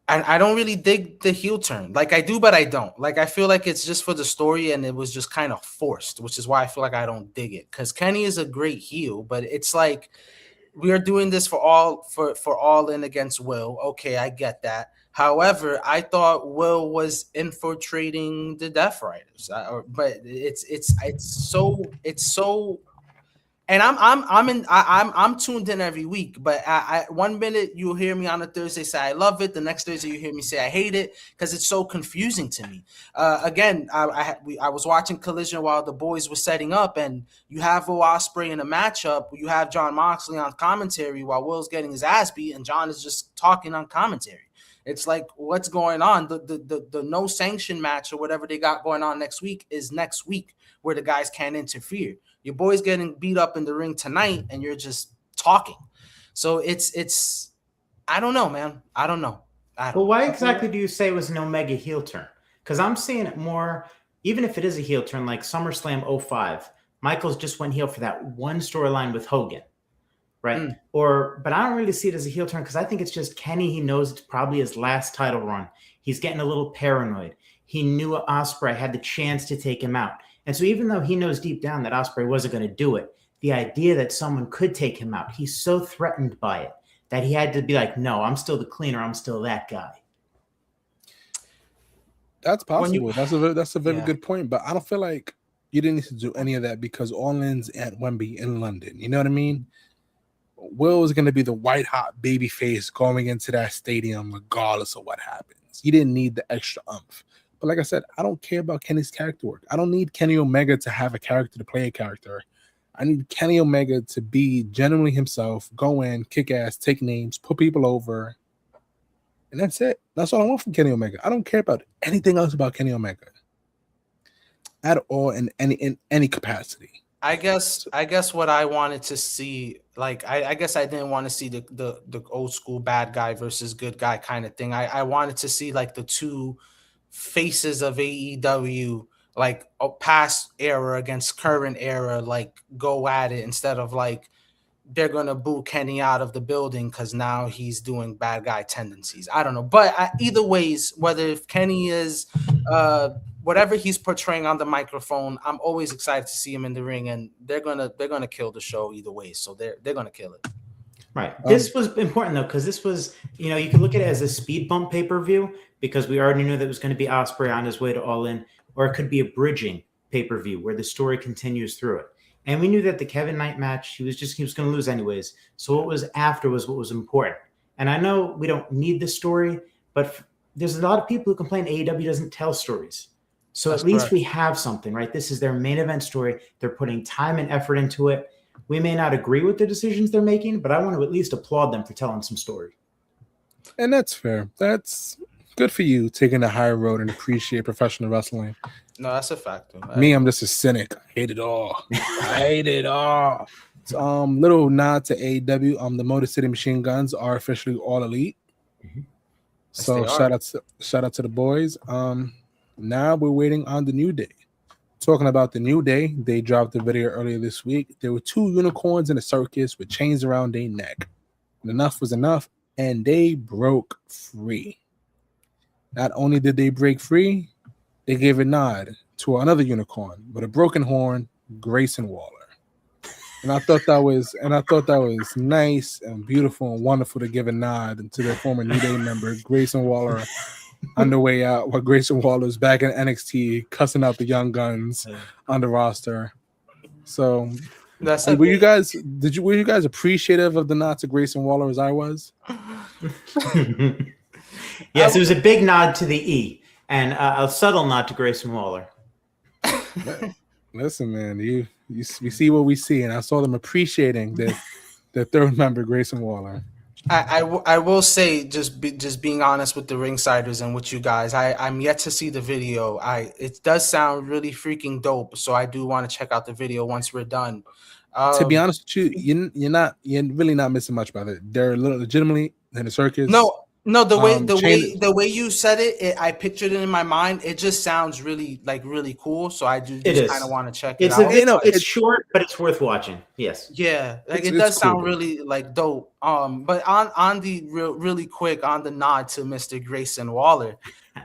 I don't really dig the heel turn. Like I do, but I don't. Like I feel like it's just for the story, and it was just kind of forced, which is why I feel like I don't dig it. Because Kenny is a great heel, but it's like we are doing this for all in against Will. Okay, I get that. However, I thought Will was infiltrating the Death Riders, but it's so. And I'm tuned in every week, but I one minute you'll hear me on a Thursday say I love it, the next Thursday you hear me say I hate it because it's so confusing to me. Again, I was watching Collision while the boys were setting up, and you have Will Ospreay in a matchup. You have John Moxley on commentary while Will's getting his ass beat, and John is just talking on commentary. It's like, what's going on? The no sanction match or whatever they got going on next week is next week, where the guys can't interfere. Your boy's getting beat up in the ring tonight, and you're just talking. So it's I don't know, man. I don't know. Well, why exactly do you say it was an Omega heel turn? Because I'm seeing it more, even if it is a heel turn, like SummerSlam 05, Michaels just went heel for that one storyline with Hogan, right? But I don't really see it as a heel turn because I think it's just Kenny. He knows it's probably his last title run. He's getting a little paranoid. He knew Ospreay had the chance to take him out. And so even though he knows deep down that Ospreay wasn't going to do it, the idea that someone could take him out, he's so threatened by it that he had to be like, no, I'm still the cleaner. I'm still that guy. That's possible. That's a very good point. But I don't feel like you didn't need to do any of that because All In's at Wembley in London. You know what I mean? Will is going to be the white hot baby face going into that stadium regardless of what happens. You didn't need the extra umph. But like I said, I don't care about Kenny's character work. I don't need Kenny Omega to have a character to play a character. I need Kenny Omega to be genuinely himself, go in, kick ass, take names, put people over. And that's it. That's all I want from Kenny Omega. I don't care about anything else about Kenny Omega at all in any capacity. I guess what I wanted to see, like I guess I didn't want to see the old school bad guy versus good guy kind of thing. I wanted to see like the two faces of AEW, like a past era against current era, like go at it instead of like they're gonna boo Kenny out of the building because now he's doing bad guy tendencies. I don't know, but either ways, whether if Kenny is whatever he's portraying on the microphone, I'm always excited to see him in the ring, and they're gonna kill the show either way. So they're gonna kill it. Right. This was important though, because this was, you can look at it as a speed bump pay-per-view because we already knew that it was going to be Ospreay on his way to All In, or it could be a bridging pay-per-view where the story continues through it. And we knew that the Kevin Knight match, he was going to lose anyways. So what was after was what was important. And I know we don't need the story, but there's a lot of people who complain AEW doesn't tell stories. So that's at least correct. We have something, right? This is their main event story. They're putting time and effort into it. We may not agree with the decisions they're making, but I want to at least applaud them for telling some story. And that's fair. That's good for you, taking the higher road and appreciate professional wrestling. No, that's a fact. Me, I'm just a cynic. I hate it all. I hate it all. So, little nod to AEW. The Motor City Machine Guns are officially all elite. Mm-hmm. So shout out to the boys. Now we're waiting on the New Day. Talking about the New Day, they dropped the video earlier this week. There were 2 unicorns in a circus with chains around their neck. And enough was enough, and they broke free. Not only did they break free, they gave a nod to another unicorn with a broken horn, Grayson Waller. And I thought that was nice and beautiful and wonderful to give a nod to their former New Day member, Grayson Waller, on the way out, while Grayson Waller's back in NXT, cussing out the Young Guns on the roster. So, were you guys appreciative of the nod to Grayson Waller as I was? Yes, it was a big nod to the E and a subtle nod to Grayson Waller. Listen, man, we see what we see, and I saw them appreciating the third member, Grayson Waller. I will say, just being honest with the ringsiders and with you guys, I'm yet to see the video. It does sound really freaking dope, so I do want to check out the video once we're done. To be honest with you're really not missing much by it. They're legitimately in a circus. No, the way Chain. the way you said it, I pictured it in my mind. It just sounds really cool. So I do It just is. kind of want to check it It's out. it's short, but it's worth watching. Yes. Yeah, like it It's does sound cool. really like dope. But on the really quick on the nod to Mr. Grayson Waller,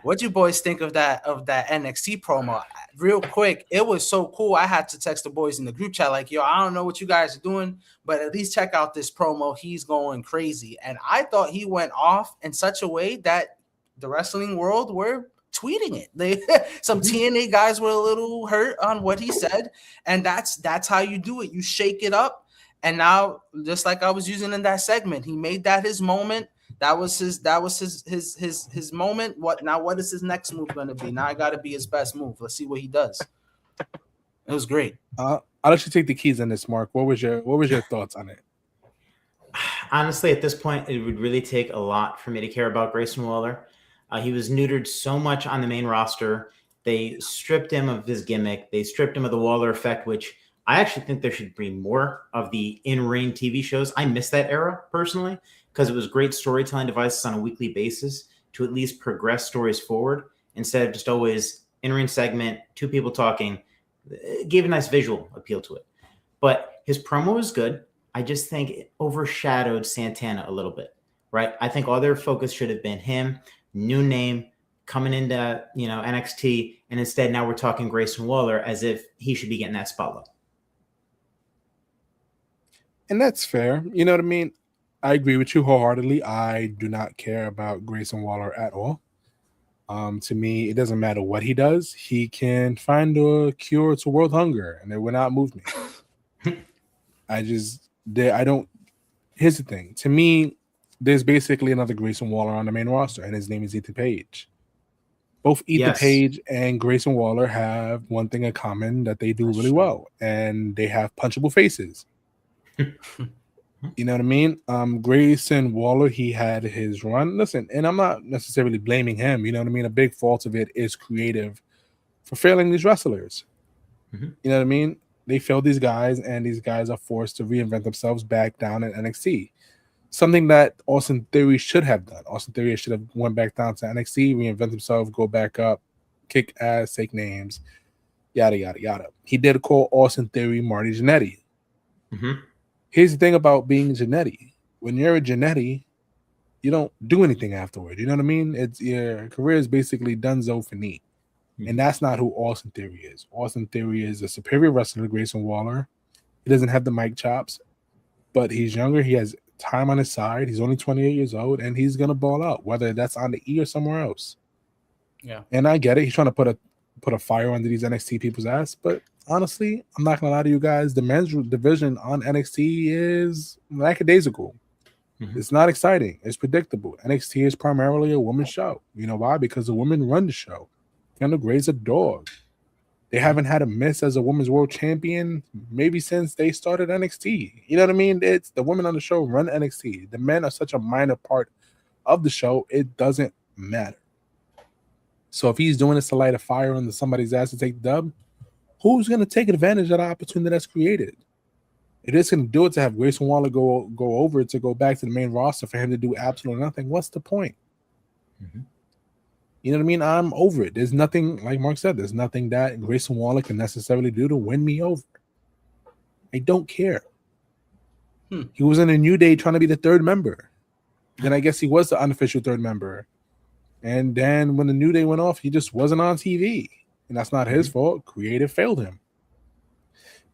what you boys think of that NXT promo? Real quick, it was so cool. I had to text the boys in the group chat like, "Yo, I don't know what you guys are doing, but at least check out this promo. He's going crazy." And I thought he went off in such a way that the wrestling world were tweeting it. They some TNA guys were a little hurt on what he said, and that's how you do it. You shake it up. And now, just like I was using in that segment, he made that his moment. That was his moment. What is his next move going to be? Now I got to be his best move. Let's see what he does. It was great. I'll let you take the keys on this, Mark. What was your thoughts on it? Honestly, at this point, it would really take a lot for me to care about Grayson Waller. He was neutered so much on the main roster. They stripped him of his gimmick. They stripped him of the Waller effect, which I actually think there should be more of the in-ring TV shows. I miss that era personally because it was great storytelling devices on a weekly basis to at least progress stories forward instead of just always in-ring segment, two people talking. It gave a nice visual appeal to it. But his promo was good. I just think it overshadowed Santana a little bit, right? I think all their focus should have been him, new name, coming into NXT, and instead now we're talking Grayson Waller as if he should be getting that spotlight. And that's fair. You know what I mean? I agree with you wholeheartedly. I do not care about Grayson Waller at all. To me, it doesn't matter what he does. He can find a cure to world hunger, and it will not move me. I don't. Here's the thing. To me, there's basically another Grayson Waller on the main roster, and his name is Ethan Page. Both Ethan Page and Grayson Waller have one thing in common that they do really well, and they have punchable faces. You know what I mean? Grayson Waller, he had his run. Listen, and I'm not necessarily blaming him. You know what I mean? A big fault of it is creative for failing these wrestlers. You know what I mean? They fail these guys, and these guys are forced to reinvent themselves back down in NXT. Something that Austin Theory should have done. Austin Theory should have went back down to NXT, reinvent himself, go back up, kick ass, take names, yada, yada, yada. He did call Austin Theory Marty Jannetty. Here's the thing about being Jannetty. When you're a Jannetty, you don't do anything afterward. You know what I mean? It's your career is basically donezo for neat. And that's not who Austin Theory is. Austin Theory is a superior wrestler to Grayson Waller. He doesn't have the mic chops, but he's younger. He has time on his side. He's only 28 years old, and he's going to ball out, whether that's on the E or somewhere else. Yeah. And I get it. He's trying to put a fire under these NXT people's ass, but honestly, I'm not gonna lie to you guys. The men's division on NXT is lackadaisical. It's not exciting. It's predictable. NXT is primarily a women's show. You know why? Because the women run the show. Kendall Gray's a dog. They haven't had a miss as a women's world champion maybe since they started NXT. You know what I mean? It's the women on the show run NXT. The men are such a minor part of the show. It doesn't matter. So if he's doing this to light a fire under somebody's ass to take the dub, who's going to take advantage of the opportunity that's created? It is going to do it to have Grayson Waller go over to go back to the main roster for him to do absolutely nothing. What's the point? You know what I mean? I'm over it. There's nothing, like Mark said, there's nothing that Grayson Waller can necessarily do to win me over. I don't care. He was in a New Day trying to be the third member. Then I guess he was the unofficial third member. And then when the New Day went off, he just wasn't on TV. And that's not his fault. Creative failed him.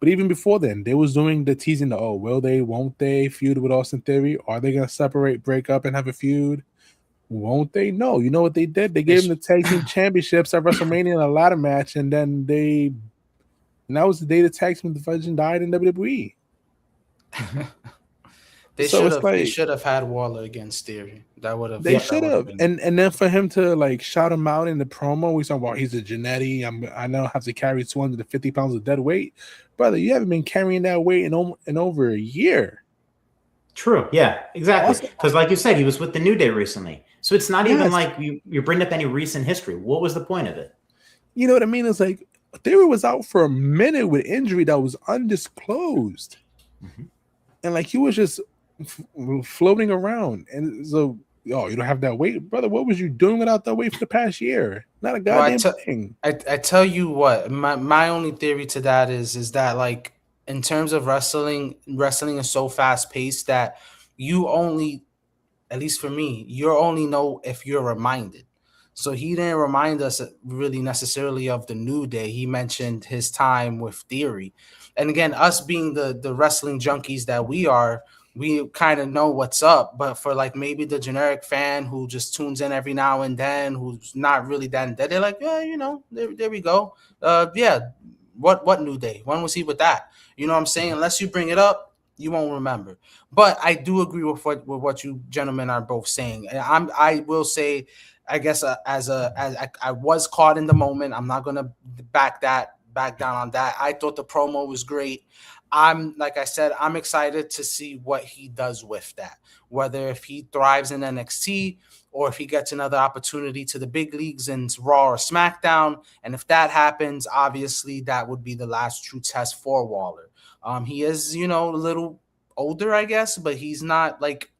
But even before then, they was doing the teasing, will they, won't they feud with Austin Theory? Are they going to separate, break up, and have a feud? Won't they? No. You know what they did? They gave him the tag team championships at WrestleMania in a ladder match, and then and that was the day the tag team division died in WWE. They should have had Waller against Theory. That would have. They should have. And then for him to like shout him out in the promo, we talking about he's a Jannetty. I now have to carry 250 pounds of dead weight, brother. You haven't been carrying that weight in over a year. True. Yeah, exactly. Also, Because like you said, he was with the New Day recently. So it's not even yes, like you bring up any recent history. What was the point of it? you know what I mean? It's like Theory was out for a minute with injury that was undisclosed, Mhm. and like he was just floating around. And so, oh, you don't have that weight, brother. What was you doing without that weight for the past year? Not a Well, goddamn thing. I tell you what, my only theory to that is that, like, in terms of wrestling is so fast paced that you only, at least for me, you only know if you're reminded. So he didn't remind us really necessarily of the New Day. He mentioned his time with Theory. And again, us being the wrestling junkies that we are, we kind of know what's up. But for like maybe the generic fan who just tunes in every now and then, who's not really that, they're like, yeah, there we go. Yeah, what New Day? When was he with that? You know what I'm saying? Unless you bring it up, you won't remember. But I do agree with what you gentlemen are both saying. And I will say, I guess as I was caught in the moment. I'm not gonna back down on that. I thought the promo was great. Like I said, I'm excited to see what he does with that. Whether if he thrives in NXT or if he gets another opportunity to the big leagues in Raw or SmackDown. And if that happens, obviously that would be the last true test for Waller. He is, a little older, I guess, but he's not like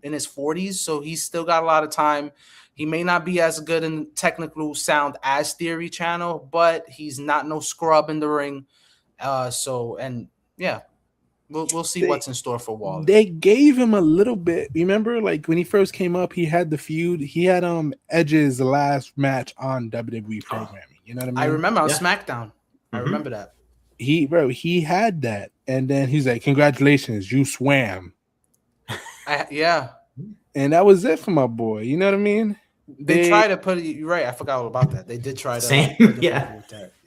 in his 40s, so he's still got a lot of time. He may not be as good in technical sound as Theory Channel, but he's not no scrub in the ring. Yeah, we'll see what's in store for Waller. They gave him a little bit. Remember, like when he first came up, he had the feud. He had Edge's last match on WWE programming. You know what I mean? I remember on SmackDown. I remember that. He had that, and then he's like, "Congratulations, you swam." Yeah. And that was it for my boy. You know what I mean? They tried to put it. You're right. I forgot all about that. They did try to. Same. Yeah.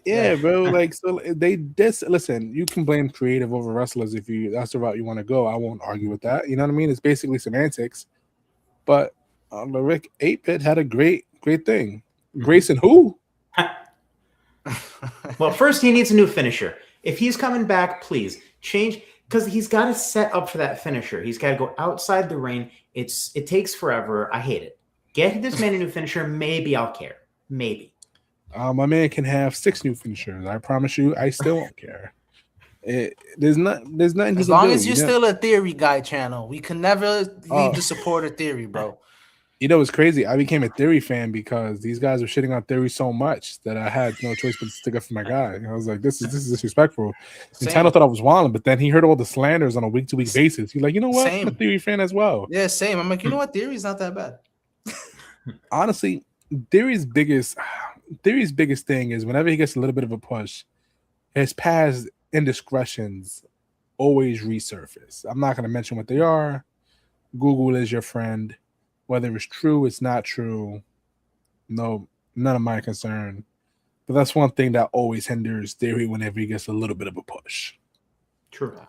Yeah, bro. Like, so they did. Listen, you can blame creative over wrestlers if that's the route you want to go. I won't argue with that. You know what I mean? It's basically semantics. But the Rick 8-Bit had a great thing. Grayson who? Well, first he needs a new finisher. If he's coming back, please change, because he's got to set up for that finisher. He's got to go outside the ring. It takes forever. I hate it. Get this man a new finisher. Maybe I'll care. Maybe. My man can have 6 new finishers. I promise you, I still won't care. There's nothing. As long as you're still a Theory guy channel, we can never leave the support of Theory, bro. You know, it's crazy. I became a Theory fan because these guys were shitting on Theory so much that I had no choice but to stick up for my guy. And I was like, this is disrespectful. And Channel thought I was wilding, but then he heard all the slanders on a week-to-week basis. He's like, you know what? I'm a Theory fan as well. Yeah, same. I'm like, you know what? Theory's not that bad. Honestly, Theory's biggest thing is whenever he gets a little bit of a push, his past indiscretions always resurface. I'm not going to mention what they are. Google is your friend. Whether it's true, it's not true. No, none of my concern. But that's one thing that always hinders Theory whenever he gets a little bit of a push. True.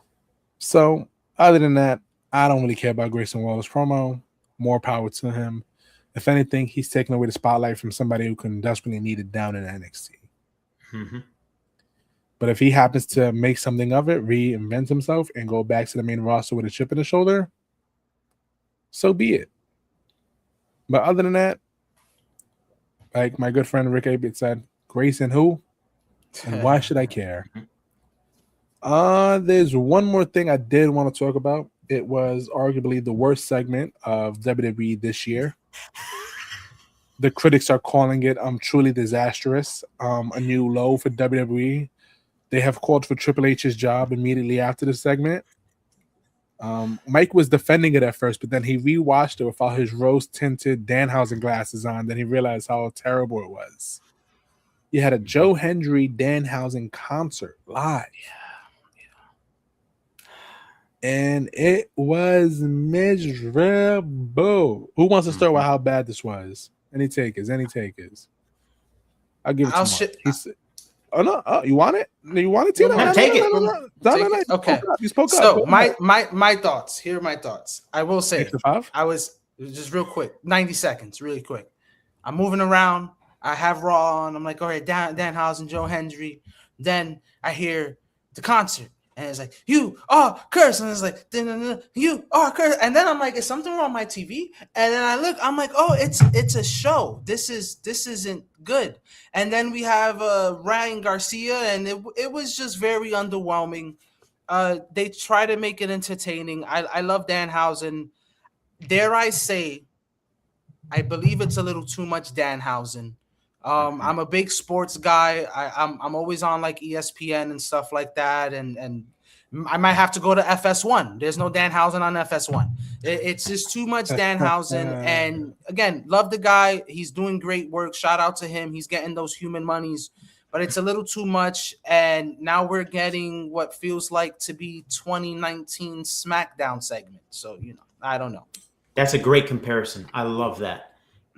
So, other than that, I don't really care about Grayson Waller's promo. More power to him. If anything, he's taking away the spotlight from somebody who can desperately need it down in NXT. But if he happens to make something of it, reinvent himself, and go back to the main roster with a chip in the shoulder, so be it. But other than that, like my good friend Rick 8-Bit said, Grayson who? And why should I care? There's one more thing I did want to talk about. It was arguably the worst segment of WWE this year. The critics are calling it truly disastrous, a new low for WWE. They have called for Triple H's job immediately after the segment. Mike was defending it at first, but then he rewatched it with all his rose-tinted Danhausen glasses on. Then he realized how terrible it was. You had a Joe Hendry Danhausen concert live. And it was miserable. Who wants to start with how bad this was? Any takers? I'll give it to Mark. He said, "Oh no! Oh, you want it? You want it, Tina? No, take it. No. Okay. You spoke up. So my thoughts. Here are my thoughts. I will say, I was just real quick, 90 seconds, really quick. I'm moving around. I have Raw on. I'm like, all right, Danhausen, Joe Hendry. Then I hear the concert. and it's like, you are cursed, and it's like, you are cursed, and then I'm like, is something wrong with my TV? And then I look, I'm like, oh, it's a show. This isn't good. And then we have Ryan Garcia, and it was just very underwhelming. They try to make it entertaining. I love Danhausen. Dare I say, I believe it's a little too much Danhausen. I'm a big sports guy. I'm always on like ESPN and stuff like that, and I might have to go to FS1. There's no Danhausen on FS1. It's just too much Danhausen. And again, love the guy. He's doing great work. Shout out to him. He's getting those human monies, but it's a little too much. And now we're getting what feels like to be 2019 SmackDown segment. So, I don't know. That's a great comparison. I love that.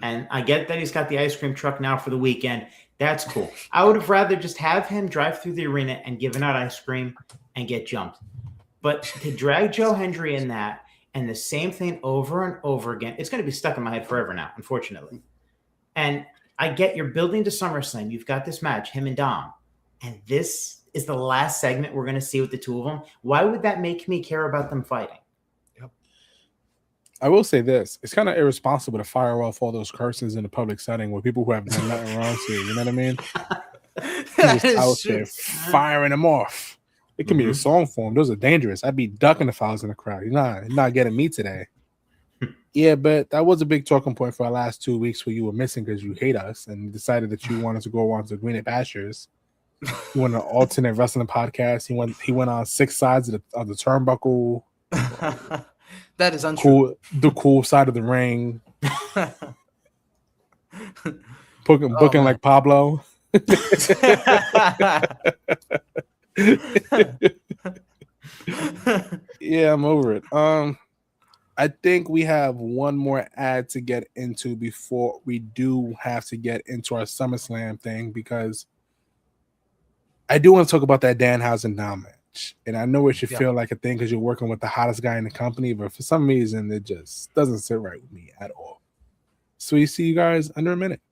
And I get that he's got the ice cream truck now for the weekend. That's cool. I would have rather just have him drive through the arena and giving out ice cream and get jumped. But to drag Joe Hendry in that and the same thing over and over again, it's going to be stuck in my head forever now, unfortunately. And I get you're building to SummerSlam. You've got this match, him and Dom. And this is the last segment we're going to see with the two of them. Why would that make me care about them fighting? I will say this. It's kind of irresponsible to fire off all those curses in a public setting with people who have done nothing wrong to you. You know what I mean? Just out there firing them off. It can be a song for them. Those are dangerous. I'd be ducking if I was in the crowd. You're not getting me today. Yeah, but that was a big talking point for our last 2 weeks where you were missing because you hate us and decided that you wanted to go on to Green Bay Pastures. You went on an alternate wrestling podcast. He went on 6 sides of the turnbuckle. That is untrue. The cool side of the ring. Booking like Pablo. Yeah, I'm over it. I think we have one more ad to get into before we do have to get into our SummerSlam thing, because I do want to talk about that Danhausen Dom match. And I know it should feel like a thing because you're working with the hottest guy in the company, but for some reason it just doesn't sit right with me at all. So we see you guys under a minute.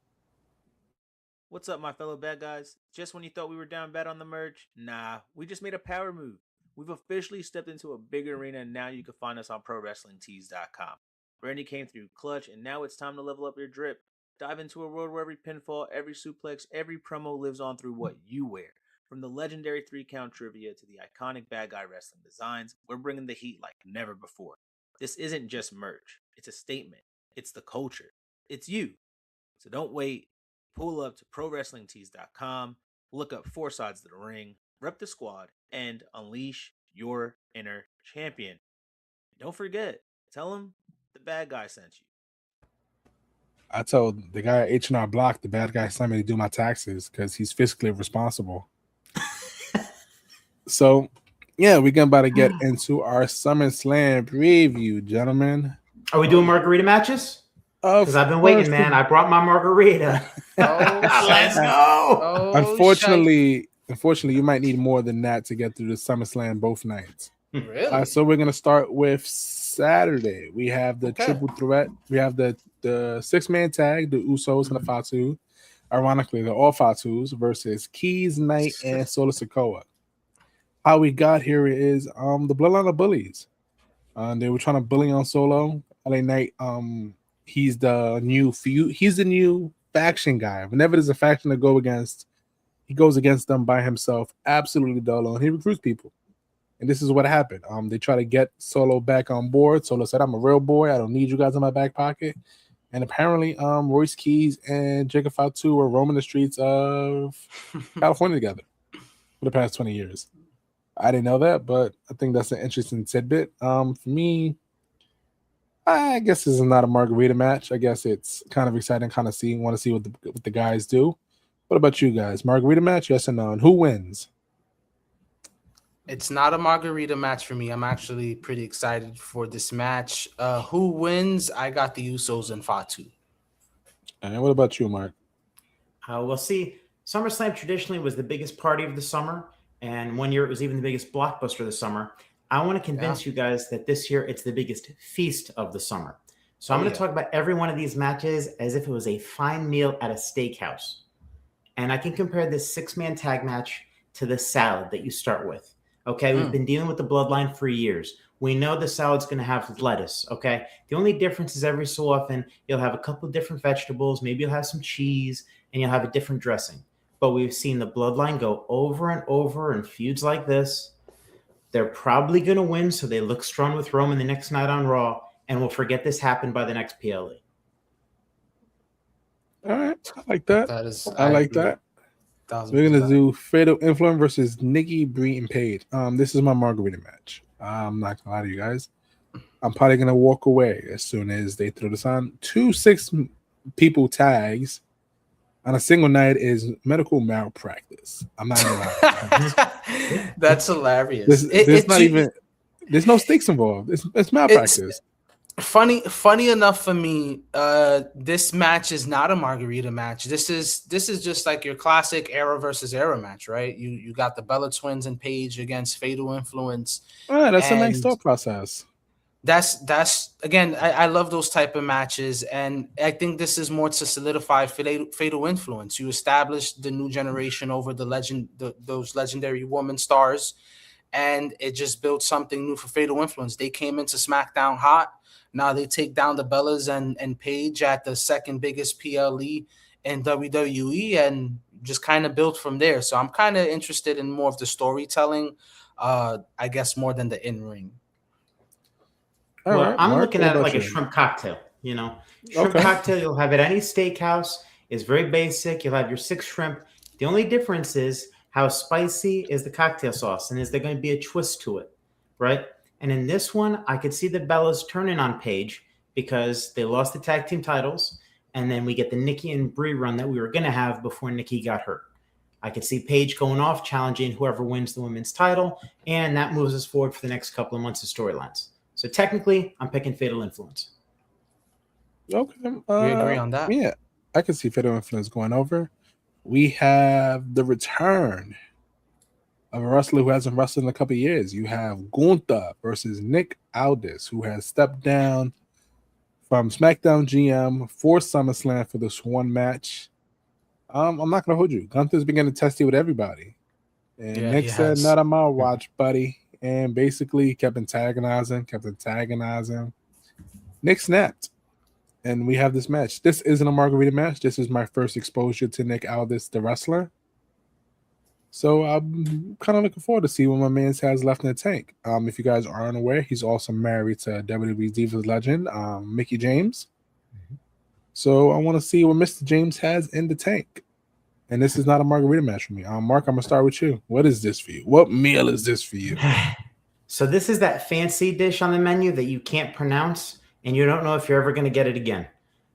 What's up, my fellow bad guys? Just when you thought we were down bad on the merch? Nah, we just made a power move. We've officially stepped into a big arena, and now you can find us on ProWrestlingTees.com. Randy came through clutch, and now it's time to level up your drip. Dive into a world where every pinfall, every suplex, every promo lives on through what you wear. From the legendary 3-count trivia to the iconic bad guy wrestling designs, we're bringing the heat like never before. This isn't just merch. It's a statement. It's the culture. It's you. So don't wait. Pull up to ProWrestlingTees.com, look up 4 Sides of the Ring, rep the squad, and unleash your inner champion. Don't forget, tell him the bad guy sent you. I told the guy at H&R Block, the bad guy sent me to do my taxes because he's fiscally responsible. So, yeah, we're about to get into our SummerSlam preview, gentlemen. Are we doing margarita matches? Because I've been waiting, man. I brought my margarita. Let's go. Unfortunately, you might need more than that to get through the SummerSlam both nights. Really? So we're going to start with Saturday. We have the triple threat. We have the 6-man tag, the Usos and the Fatu. Ironically, they're all Fatus versus Keys, Knight, and Solo Sikoa. How we got here is the Bloodline of Bullies. They were trying to bully on Solo. LA Knight, he's the new faction guy. Whenever there's a faction to go against, he goes against them by himself, absolutely dolo, and he recruits people. And this is what happened. They try to get Solo back on board. Solo said, "I'm a real boy. I don't need you guys in my back pocket." And apparently, Royce Keys and Jacob Fatu were roaming the streets of California together for the past 20 years. I didn't know that, but I think that's an interesting tidbit. For me, I guess this is not a margarita match. I guess it's kind of exciting, want to see what the guys do. What about you guys? Margarita match, yes or no? And who wins? It's not a margarita match for me. I'm actually pretty excited for this match. Who wins? I got the Usos and Fatu. And what about you, Mark? We'll see. SummerSlam traditionally was the biggest party of the summer, and one year it was even the biggest blockbuster of the summer. I want to convince you guys that this year it's the biggest feast of the summer. So I'm going to talk about every one of these matches as if it was a fine meal at a steakhouse. And I can compare this 6-man tag match to the salad that you start with. Okay, we've been dealing with the bloodline for years. We know the salad's going to have lettuce. Okay, the only difference is every so often you'll have a couple of different vegetables. Maybe you'll have some cheese, and you'll have a different dressing. But we've seen the bloodline go over and over in feuds like this. They're probably going to win, so they look strong with Roman the next night on Raw, and we'll forget this happened by the next PLE. All right, I like that. I like agree. that. We're gonna do Fatal Influence versus Nikki, Brie, and Paige. This is my margarita match. I'm not gonna lie to you guys. I'm probably gonna walk away as soon as they throw this on. 2 6-people tags on a single night is medical malpractice. I'm not gonna lie. That's hilarious. There's no stakes involved. It's malpractice. Funny enough for me, this match is not a margarita match. This is just like your classic era versus era match, right? You got the Bella Twins and Paige against Fatal Influence. That's a nice thought process. That's again, I love those type of matches, and I think this is more to solidify Fatal Influence. You established the new generation over those legendary woman stars, and it just built something new for Fatal Influence. They came into SmackDown hot. Now they take down the Bellas and Paige at the second biggest PLE in WWE and just kind of built from there. So I'm kind of interested in more of the storytelling, I guess, more than the in-ring. I'm looking at it like a shrimp cocktail, Shrimp cocktail you'll have at any steakhouse is very basic. You'll have your 6 shrimp. The only difference is how spicy is the cocktail sauce, and is there going to be a twist to it, right? And in this one, I could see the Bellas turning on Paige because they lost the tag team titles. And then we get the Nikki and Brie run that we were going to have before Nikki got hurt. I could see Paige going off, challenging whoever wins the women's title. And that moves us forward for the next couple of months of storylines. So technically, I'm picking Fatal Influence. Okay. We agree on that. Yeah, I can see Fatal Influence going over. We have the return of a wrestler who hasn't wrestled in a couple of years. You have Gunther versus Nick Aldis, who has stepped down from SmackDown GM for SummerSlam for this one match. I'm not going to hold you. Gunther's been getting testy with everybody. And Nick said, not on my watch, buddy. And basically kept antagonizing. Nick snapped. And we have this match. This isn't a margarita match. This is my first exposure to Nick Aldis, the wrestler. So I'm kind of looking forward to see what my man has left in the tank. If you guys aren't aware, he's also married to WWE Divas legend, Mickie James. So I want to see what Mr. James has in the tank. And this is not a margarita match for me. Mark, I'm going to start with you. What is this for you? What meal is this for you? So this is that fancy dish on the menu that you can't pronounce, and you don't know if you're ever going to get it again,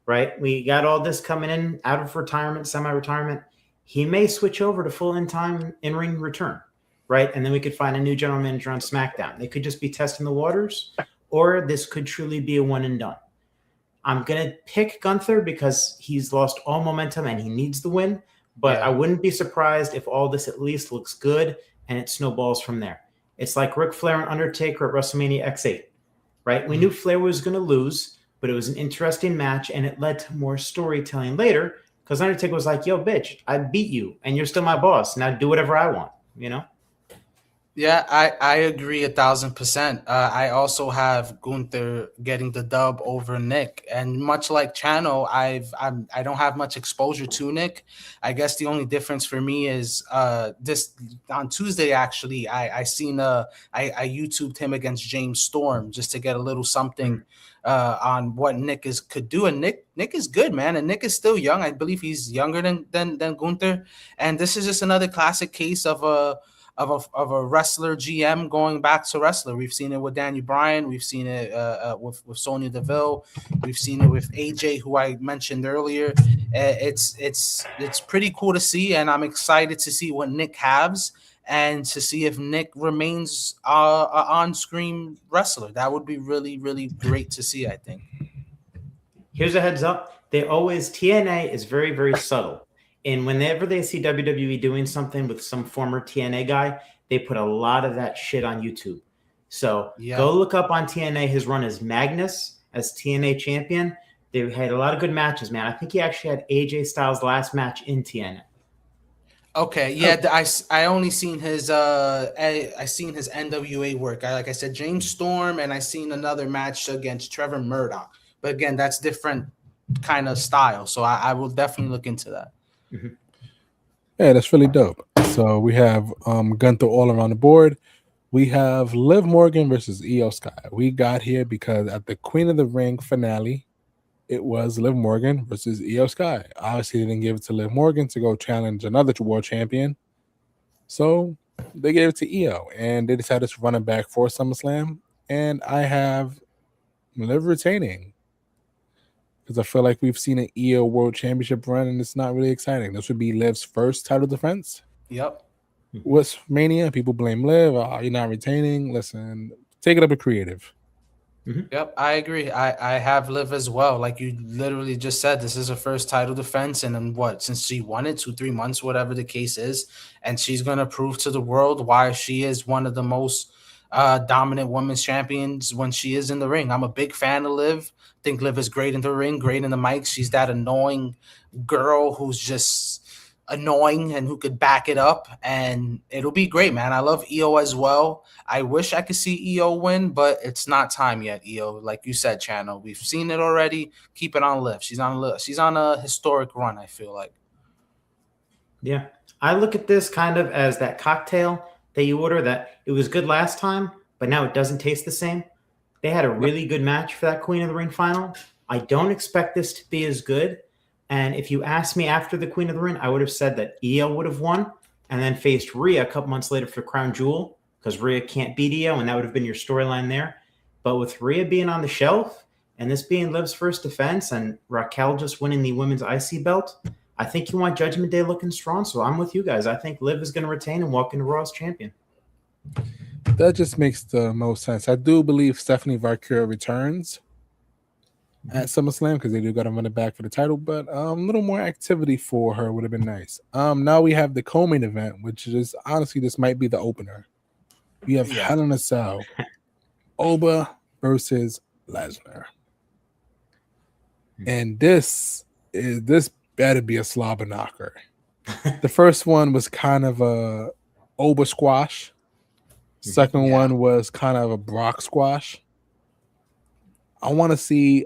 right? We got all this coming in out of retirement, semi-retirement. He may switch over to full in-ring return, right? And then we could find a new general manager on SmackDown. They could just be testing the waters, or this could truly be a one and done. I'm going to pick Gunther because he's lost all momentum and he needs the win, but I wouldn't be surprised if all this at least looks good and it snowballs from there. It's like Ric Flair and Undertaker at WrestleMania X8, right? We knew Flair was going to lose, but it was an interesting match and it led to more storytelling later. Because Undertaker was like, yo, bitch, I beat you, and you're still my boss. Now do whatever I want, Yeah, I agree 1,000%. I also have Gunther getting the dub over Nick, and much like Chano, I don't have much exposure to Nick. I guess the only difference for me is this on Tuesday. Actually, I YouTubed him against James Storm just to get a little something on what Nick could do, and Nick is good, man, and Nick is still young. I believe he's younger than Gunther, and this is just another classic case of a wrestler GM going back to wrestler. We've seen it with Daniel Bryan. We've seen it with Sonya Deville. We've seen it with AJ, who I mentioned earlier. It's pretty cool to see, and I'm excited to see what Nick has and to see if Nick remains an on-screen wrestler. That would be really, really great to see, I think. Here's a heads up. TNA is very, very subtle. And whenever they see WWE doing something with some former TNA guy, they put a lot of that shit on YouTube. So go look up on TNA his run as Magnus, as TNA champion. They had a lot of good matches, man. I think he actually had AJ Styles' last match in TNA. Okay, yeah, I only seen his I seen his NWA work. Like I said, James Storm, and I seen another match against Trevor Murdoch. But again, that's different kind of style. So I will definitely look into that. Yeah, that's really dope. So we have Gunther all around the board. We have Liv Morgan versus Io Sky. We got here because at the Queen of the Ring finale, it was Liv Morgan versus Io Sky. Obviously, they didn't give it to Liv Morgan to go challenge another world champion. So they gave it to Io, and they decided to run it back for SummerSlam. And I have Liv retaining because I feel like we've seen an Io World Championship run, and it's not really exciting. This would be Liv's first title defense. Yep. What's Mania? People blame Liv. Oh, you're not retaining. Listen, take it up a creative. Yep, I agree. I have Liv as well. Like you literally just said, this is her first title defense, and then what? Since she won it 2-3 months, whatever the case is, and she's gonna prove to the world why she is one of the most dominant women's champions when she is in the ring. I'm a big fan of Liv. Think Liv is great in the ring, great in the mic. She's that annoying girl who's just annoying and who could back it up, and it'll be great, man. I love Io as well. I wish I could see Io win, but it's not time yet. Io, like you said, Channel, we've seen it already. Keep it on Liv. She's on a historic run, I feel like. Yeah, I look at this kind of as that cocktail that you order that it was good last time, but now it doesn't taste the same. They had a really good match for that Queen of the Ring final. I don't expect this to be as good. And if you asked me after the Queen of the Ring, I would have said that Io would have won and then faced Rhea a couple months later for Crown Jewel because Rhea can't beat Io, and that would have been your storyline there. But with Rhea being on the shelf and this being Liv's first defense and Raquel just winning the women's IC belt, I think you want Judgment Day looking strong. So I'm with you guys. I think Liv is going to retain and walk into Raw as champion. That just makes the most sense. I do believe Stephanie Valkyria returns at SummerSlam because they do got to run it back for the title, but a little more activity for her would have been nice. Now we have the co-main event, which is honestly this might be the opener. We have Hell in a Cell, Oba versus Lesnar, and this better be a slobber knocker. The first one was kind of a Oba squash. Second one was kind of a Brock squash. I want to see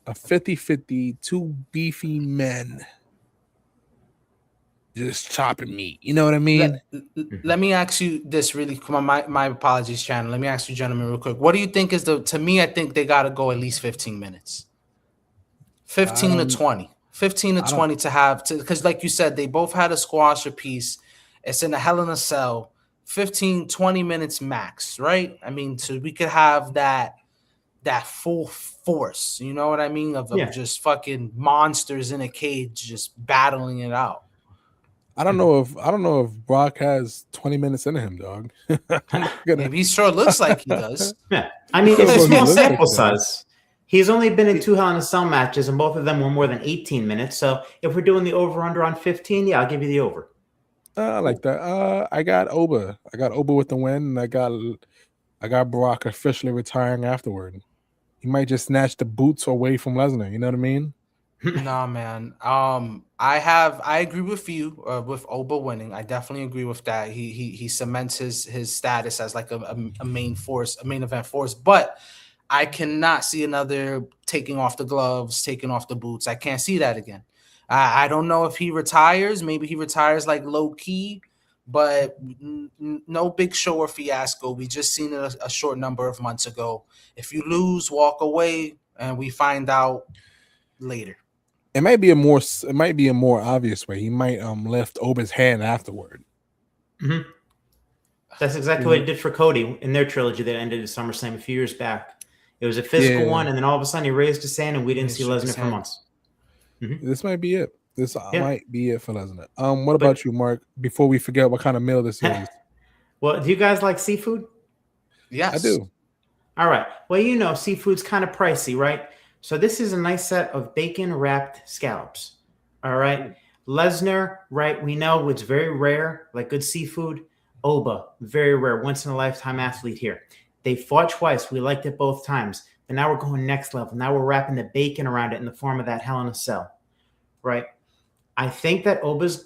a 50-50, two beefy men just chopping meat. You know what I mean? Let me ask you this really quick. My apologies, Channel. Let me ask you, gentlemen, real quick. What do you think is to me, I think they got to go at least 15 minutes. 15 to 20. 15 to 20 to have to, because like you said, they both had a squash apiece. It's in a Hell in a Cell. 15, 20 minutes max, right? I mean, so we could have that full force, you know what I mean? Of just fucking monsters in a cage just battling it out. I don't know if Brock has 20 minutes in him, dog. Maybe he sure looks like he does. Yeah. I mean, it's a small sample size. He's only been in 2 Hell in a Cell matches, and both of them were more than 18 minutes. So if we're doing the over-under on 15, yeah, I'll give you the over. I like that. I got Oba. I got Oba with the win, and I got Brock officially retiring afterward. He might just snatch the boots away from Lesnar. You know what I mean? Nah, man. I agree with you with Oba winning. I definitely agree with that. He cements his status as like a main force, a main event force. But I cannot see another taking off the gloves, taking off the boots. I can't see that again. I don't know if he retires. Maybe he retires like low key, but no big show or fiasco. We just seen it a short number of months ago. If you lose, walk away, and we find out later. It might be a more obvious way. He might lift Oba's hand afterward. Mm-hmm. That's exactly what he did for Cody in their trilogy that ended at SummerSlam a few years back. It was a physical one, and then all of a sudden he raised his hand, and we didn't see Lesnar for months. Mm-hmm. This might be it. This might be it for Lesnar. What about you, Mark? Before we forget what kind of meal this is. Well, do you guys like seafood? Yes, I do. All right. Well, seafood's kind of pricey, right? So this is a nice set of bacon-wrapped scallops. All right. Lesnar, right? We know it's very rare, like good seafood. Oba, very rare, once-in-a-lifetime athlete here. They fought twice. We liked it both times. And now we're going next level. Now we're wrapping the bacon around it in the form of that Hell in a Cell, right? I think that Oba's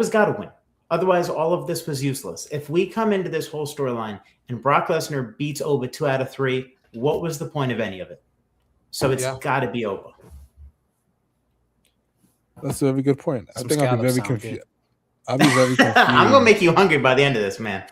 got to win. Otherwise, all of this was useless. If we come into this whole storyline and Brock Lesnar beats Oba 2 out of 3, what was the point of any of it? So it's got to be Oba. That's a very good point. I think I'll be very confused. I'll be very confused. I'm gonna make you hungry by the end of this, man.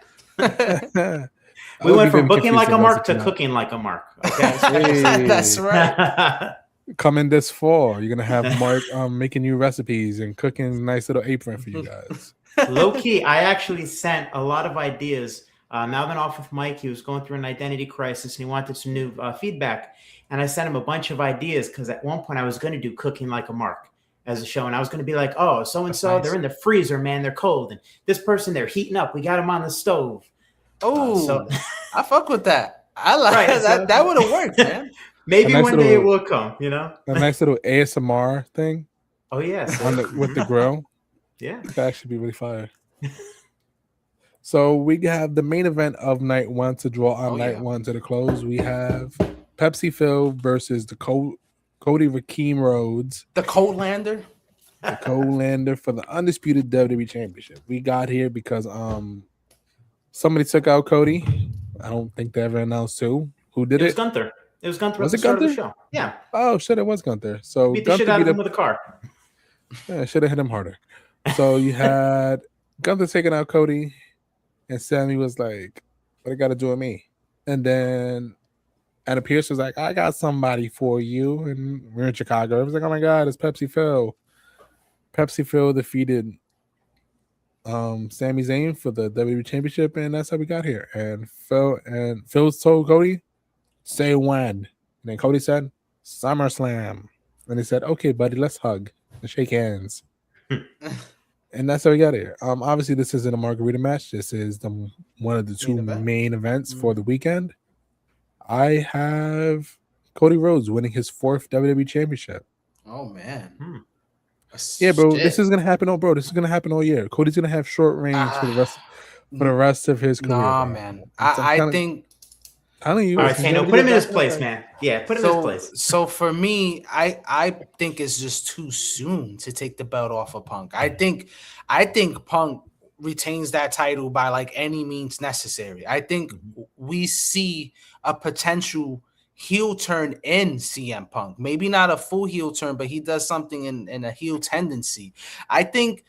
We went from booking like a mark to cooking like a mark. Okay, that's right. Coming this fall, you're gonna have Mark making new recipes and cooking a nice little apron for you guys. Low key, I actually sent a lot of ideas. Now been off with Mike. He was going through an identity crisis and he wanted some new feedback. And I sent him a bunch of ideas because at one point I was going to do cooking like a mark as a show. And I was going to be like, oh, so-and-so, they're in the freezer, man. They're cold. And this person, they're heating up. We got them on the stove. Oh, I fuck with that. I like that. That would have worked, man. Maybe nice one day it will come, you know? A nice little ASMR thing. Oh, yes. With the grill. Yeah. That actually be really fire. So we have the main event of night one to draw on night one to the close. We have Pepsi Phil versus the Cody Rakeem Rhodes. The Coldlander. The Coldlander for the undisputed WWE Championship. We got here because somebody took out Cody. I don't think they ever announced who did it. It was Gunther. It was Gunther at the start of the show. Yeah. Oh shit, it was Gunther. So beat the shit out of him with a car. Yeah, should have hit him harder. So you had Gunther taking out Cody, and Sammy was like, "What it got to do with me?" And then Anna Pierce was like, "I got somebody for you." And we're in Chicago. I was like, "Oh my god, it's Pepsi Phil." Pepsi Phil defeated Sami Zayn for the WWE Championship, and that's how we got here. And Phil told Cody, "Say when." And then Cody said, "Summerslam." And he said, "Okay, buddy, let's hug and shake hands." And that's how we got here. Obviously, this isn't a margarita match. This is one of the two main events for the weekend. I have Cody Rhodes winning his 4th WWE Championship. Oh man. Yeah, bro. This is gonna happen. Oh, bro, this is gonna happen all year. Cody's gonna have short reigns for the rest of his career. Nah, man. I think. Telling you. All right, Tano, put him in his place, man. Yeah, put him in his place. So for me, I think it's just too soon to take the belt off of Punk. I think Punk retains that title by like any means necessary. I think we see a potential heel turn in CM Punk. Maybe not a full heel turn, but he does something in a heel tendency. I think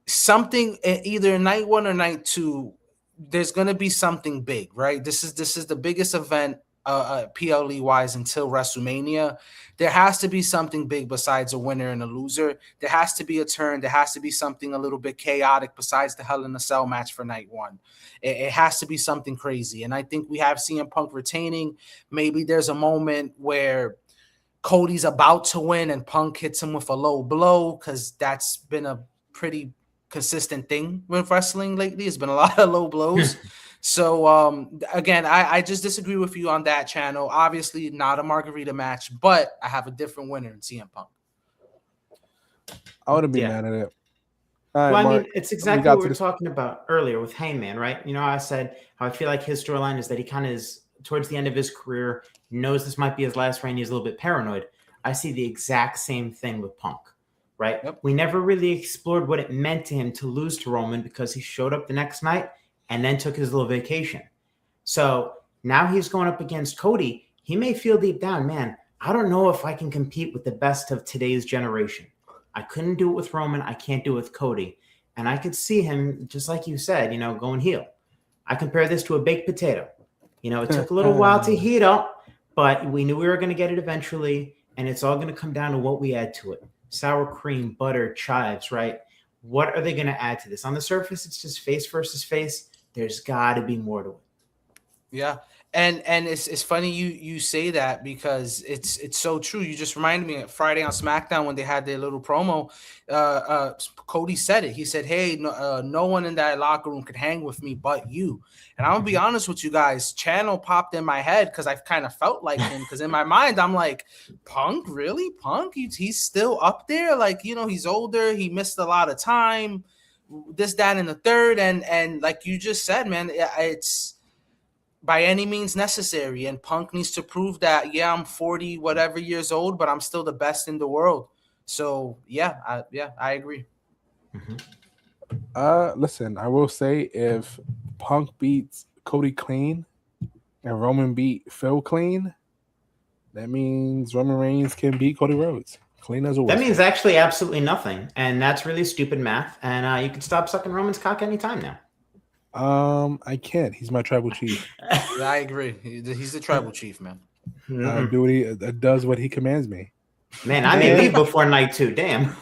something either night one or night two, there's going to be something big, right? This is the biggest event PLE wise until WrestleMania. There has to be something big besides a winner and a loser. There has to be a turn. There has to be something a little bit chaotic besides the Hell in a Cell match for night one. It has to be something crazy. And I think we have CM Punk retaining. Maybe there's a moment where Cody's about to win and Punk hits him with a low blow, because that's been a pretty consistent thing with wrestling lately. It's been a lot of low blows. So again, I just disagree with you on that channel. Obviously not a margarita match, but I have a different winner in CM Punk. I wouldn't be mad at it. Right, well, I mean, it's exactly what we were talking about earlier with Hangman, right? You know, I said how I feel like his storyline is that he kind of is towards the end of his career, knows this might be his last reign. He's a little bit paranoid. I see the exact same thing with Punk. Right? Yep. We never really explored what it meant to him to lose to Roman, because he showed up the next night and then took his little vacation. So now he's going up against Cody. He may feel deep down, man, I don't know if I can compete with the best of today's generation. I couldn't do it with Roman. I can't do it with Cody. And I could see him, just like you said, you know, going heel. I compare this to a baked potato. You know, it took a little while to heat up, but we knew we were going to get it eventually. And it's all going to come down to what we add to it. Sour cream, butter, chives, right? What are they going to add to this? On the surface, it's just face versus face. There's got to be more to it. Yeah. And it's funny you say that, because it's so true. You just reminded me of Friday on SmackDown when they had their little promo. Cody said it. He said, "Hey, no one in that locker room could hang with me but you." And I'm gonna be honest with you guys. Channel popped in my head because I've kind of felt like him. Because in my mind, I'm like, Punk, really? Punk? He's still up there? Like, you know, he's older. He missed a lot of time. This, that, and the third. And like you just said, man, it's by any means necessary, and Punk needs to prove that, yeah, I'm 40 whatever years old, but I'm still the best in the world. So I agree. Listen, I will say if Punk beats Cody clean and Roman beat Phil clean, that means Roman Reigns can beat Cody Rhodes clean as a whistle. That means actually absolutely nothing, and that's really stupid math. And you can stop sucking Roman's cock anytime now. I can't. He's my tribal chief. I agree. He's the tribal chief, man. Do what he does what he commands me. Man, I may leave before night 2. Damn.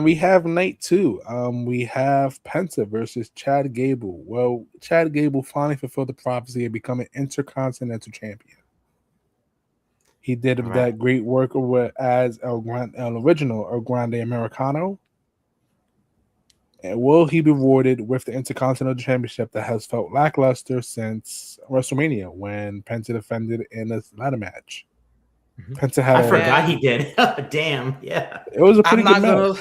We have night 2. We have Penta versus Chad Gable. Well, Chad Gable finally fulfilled the prophecy of becoming Intercontinental Champion. He did that great work as El original El Grande Americano. And will he be rewarded with the Intercontinental Championship that has felt lackluster since WrestleMania when Penta defended in a ladder match? Penta had I forgot he did. Damn, yeah. It was a pretty good match.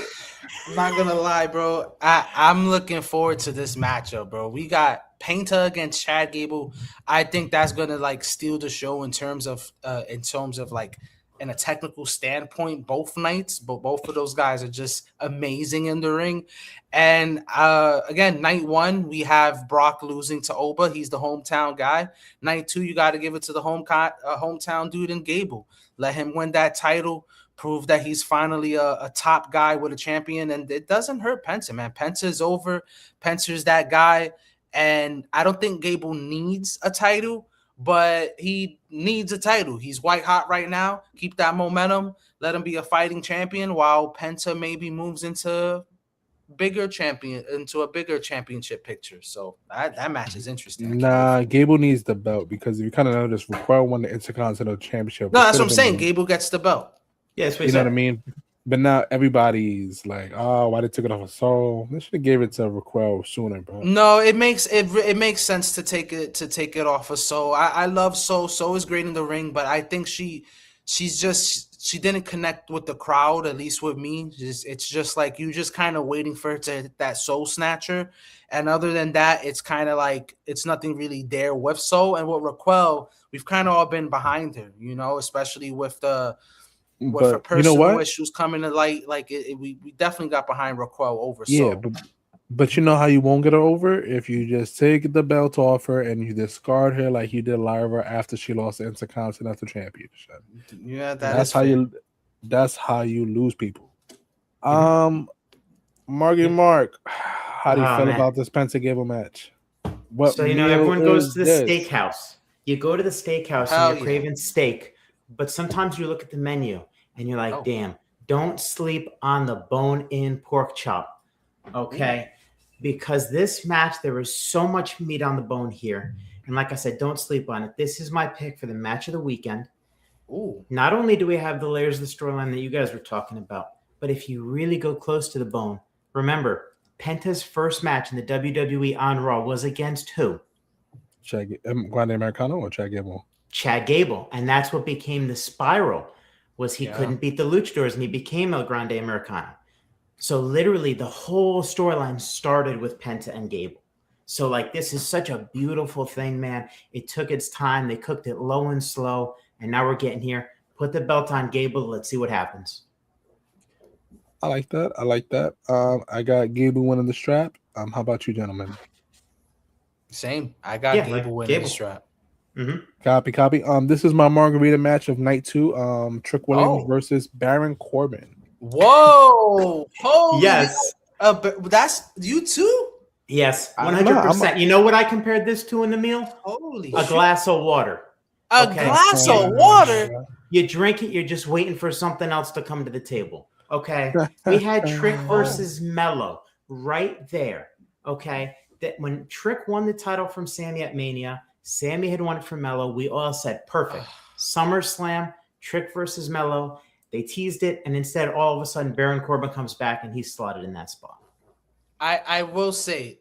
I'm not gonna lie, bro. I'm looking forward to this matchup, bro. We got Penta against Chad Gable. I think that's gonna like steal the show in terms of like in a technical standpoint. Both nights, but both of those guys are just amazing in the ring. And again, night 1 we have Brock losing to Oba. He's the hometown guy. Night 2 you got to give it to the hometown dude in Gable. Let him win that title. Prove that he's finally a top guy with a champion, and it doesn't hurt Penta, man. Penta's over. Penta's that guy, and I don't think Gable needs a title, but he needs a title. He's white hot right now. Keep that momentum. Let him be a fighting champion while Penta maybe moves into a bigger championship picture. So that match is interesting. Nah, Gable needs the belt because if you kind of notice, Raquel won the Intercontinental Championship. No, that's what I'm saying. Gable gets the belt. Yes, you know what I mean. But now everybody's like, "Oh, why they took it off of Soul? They should have gave it to Raquel sooner, bro." No, it makes sense to take it off of Soul. I love Soul. Soul is great in the ring, but I think she didn't connect with the crowd, at least with me. It's just like you just kind of waiting for her to hit that Soul Snatcher, and other than that, it's kind of like it's nothing really there with Soul. And with Raquel, we've kind of all been behind her, you know, especially with her personal issues coming to light. Like we definitely got behind Raquel over. Yeah, but you know how you won't get her over if you just take the belt off her and you discard her like you did Lyra after she lost the Intercontinental Championship. Yeah, that's how you lose people. Mark, how do you feel about this Penta Gable match? So everyone goes to the steakhouse. You go to the steakhouse and you're craving steak, but sometimes you look at the menu and you're like, damn, don't sleep on the bone-in pork chop. Okay? Because this match, there is so much meat on the bone here. And like I said, don't sleep on it. This is my pick for the match of the weekend. Ooh. Not only do we have the layers of the storyline that you guys were talking about, but if you really go close to the bone, remember, Penta's first match in the WWE on Raw was against who? Grande Americano or Chad Gable? Chad Gable. And that's what became the spiral, was he couldn't beat the Luchadors and he became El Grande Americano. So literally the whole storyline started with Penta and Gable. So like this is such a beautiful thing, man. It took its time. They cooked it low and slow. And now we're getting here. Put the belt on Gable. Let's see what happens. I like that. I got Gable winning the strap. How about you, gentlemen? Same. I got Gable winning the strap. Mm-hmm. Copy. This is my margarita match of night 2. Trick Williams versus Baron Corbin. Whoa! Holy yes. That's you too? Yes, 100%. You know what I compared this to in the meal? Holy a glass of water. A glass of water? You drink it, you're just waiting for something else to come to the table. Okay? We had Trick versus Mello right there. Okay? That when Trick won the title from Sammy at Mania, Sammy had won it from Mello. We all said, perfect. Summerslam, Trick versus Mello. They teased it, and instead, all of a sudden, Baron Corbin comes back, and he's slotted in that spot. I will say,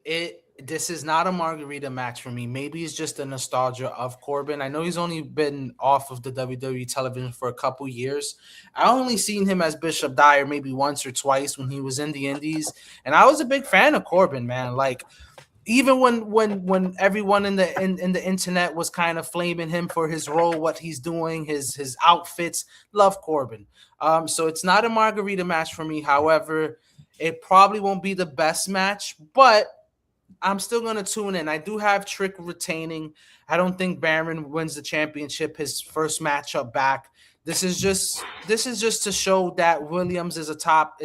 this is not a margarita match for me. Maybe it's just a nostalgia of Corbin. I know he's only been off of the WWE television for a couple years. I only seen him as Bishop Dyer maybe once or twice when he was in the Indies, and I was a big fan of Corbin, man. Like, even when everyone in the internet was kind of flaming him for his role, what he's doing, his outfits, love Corbin. So it's not a margarita match for me. However, it probably won't be the best match, but I'm still gonna tune in. I do have Trick retaining. I don't think Baron wins the championship his first matchup back. This is just to show that Williams is a top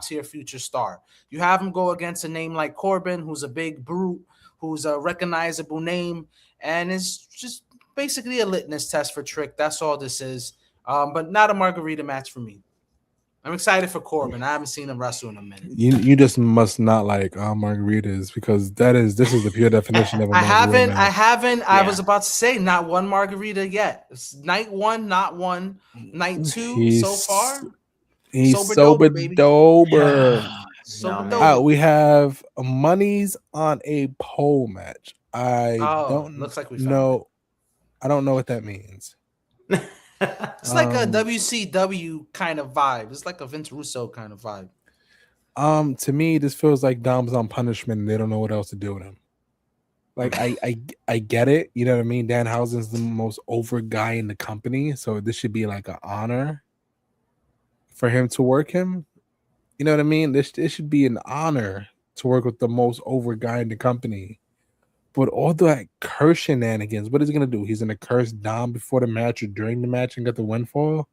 tier future star. You have him go against a name like Corbin, who's a big brute, who's a recognizable name, and it's just basically a litmus test for Trick. That's all this is. But not a margarita match for me. I'm excited for Corbin. I haven't seen him wrestle in a minute. You just must not like margaritas because this is the pure definition of a margarita. I haven't. Yeah. I was about to say not one margarita yet. It's night one, not one. Night two so far. He's sober dober. We have monies on a pole match. I don't know what that means. It's like a WCW kind of vibe. It's like a Vince Russo kind of vibe. To me, this feels like Dom's on punishment and they don't know what else to do with him. Like I get it, you know what I mean? Danhausen's the most over guy in the company, so this should be like an honor for him to work him. You know what I mean? This should be an honor to work with the most over guy in the company. But all that curse shenanigans, what is he gonna do? He's gonna curse Dom before the match or during the match and get the windfall?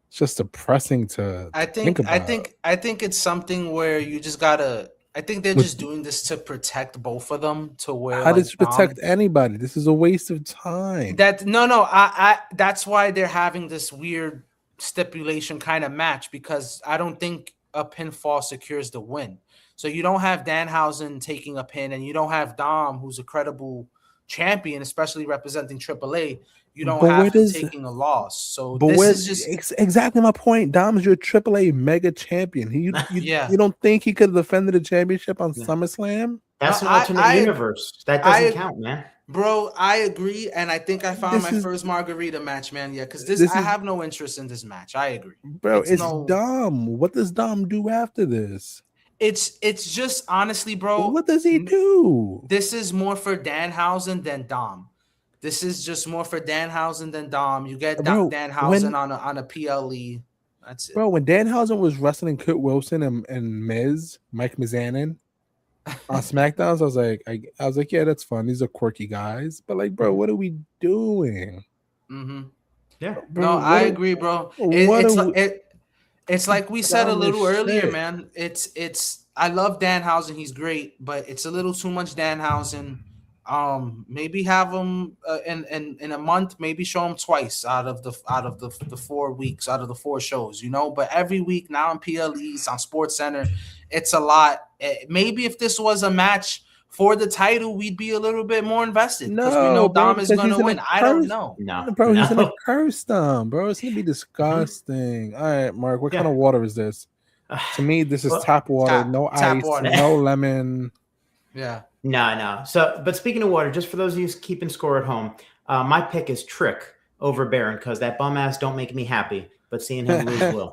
It's just depressing to think about. I think it's something where you just gotta. I think they're just doing this to protect both of them. To where how does it protect anybody? This is a waste of time. That's why they're having this weird stipulation kind of match because I don't think a pinfall secures the win. So you don't have Danhausen taking a pin, and you don't have Dom, who's a credible champion, especially representing AAA. You don't have him taking a loss. So this is just exactly my point. Dom's your AAA mega champion. You don't think he could have defended the championship on SummerSlam? That's an alternate universe. That doesn't count, man. Bro, I agree, and I think I found my first margarita match, man. Yeah, because I have no interest in this match. I agree. Bro, it's Dom. What does Dom do after this? It's just honestly, bro. What does he do? This is more for Danhausen than Dom. This is just more for Danhausen than Dom. You get Danhausen on a PLE. That's it. Bro, when Danhausen was wrestling Kurt Wilson and Mike Mizanin on SmackDowns, I was like, yeah, that's fun. These are quirky guys. But like, bro, what are we doing? Mm-hmm. Yeah. Bro, no, I agree, bro. It's like we said a little earlier, man. It's I love Danhausen. He's great, but it's a little too much Danhausen. Maybe have him in a month. Maybe show him twice out of the 4 weeks, out of the 4 shows. You know, but every week now on PLEs on Sports Center, it's a lot. Maybe if this was a match for the title, we'd be a little bit more invested because we know Dom is going to win. I don't know. Bro, he's going to curse Dom, bro. It's going to be disgusting. All right, Mark, what kind of water is this? To me, this is tap water, no ice, no lemon. Yeah. No. So, but speaking of water, just for those of you keeping score at home, my pick is Trick over Baron because that bum ass don't make me happy, but seeing him lose will.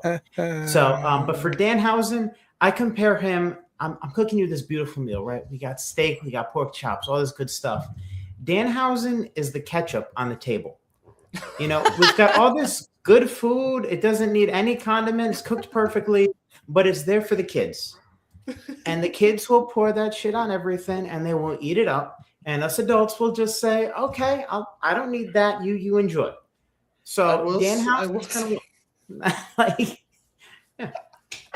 So, but for Danhausen, I compare him. I'm cooking you this beautiful meal, right? We got steak, we got pork chops, all this good stuff. Danhausen is the ketchup on the table. You know, we've got all this good food. It doesn't need any condiments, cooked perfectly, but it's there for the kids. And the kids will pour that shit on everything and they will eat it up. And us adults will just say, okay, I don't need that. You enjoy. So Danhausen's kind of like,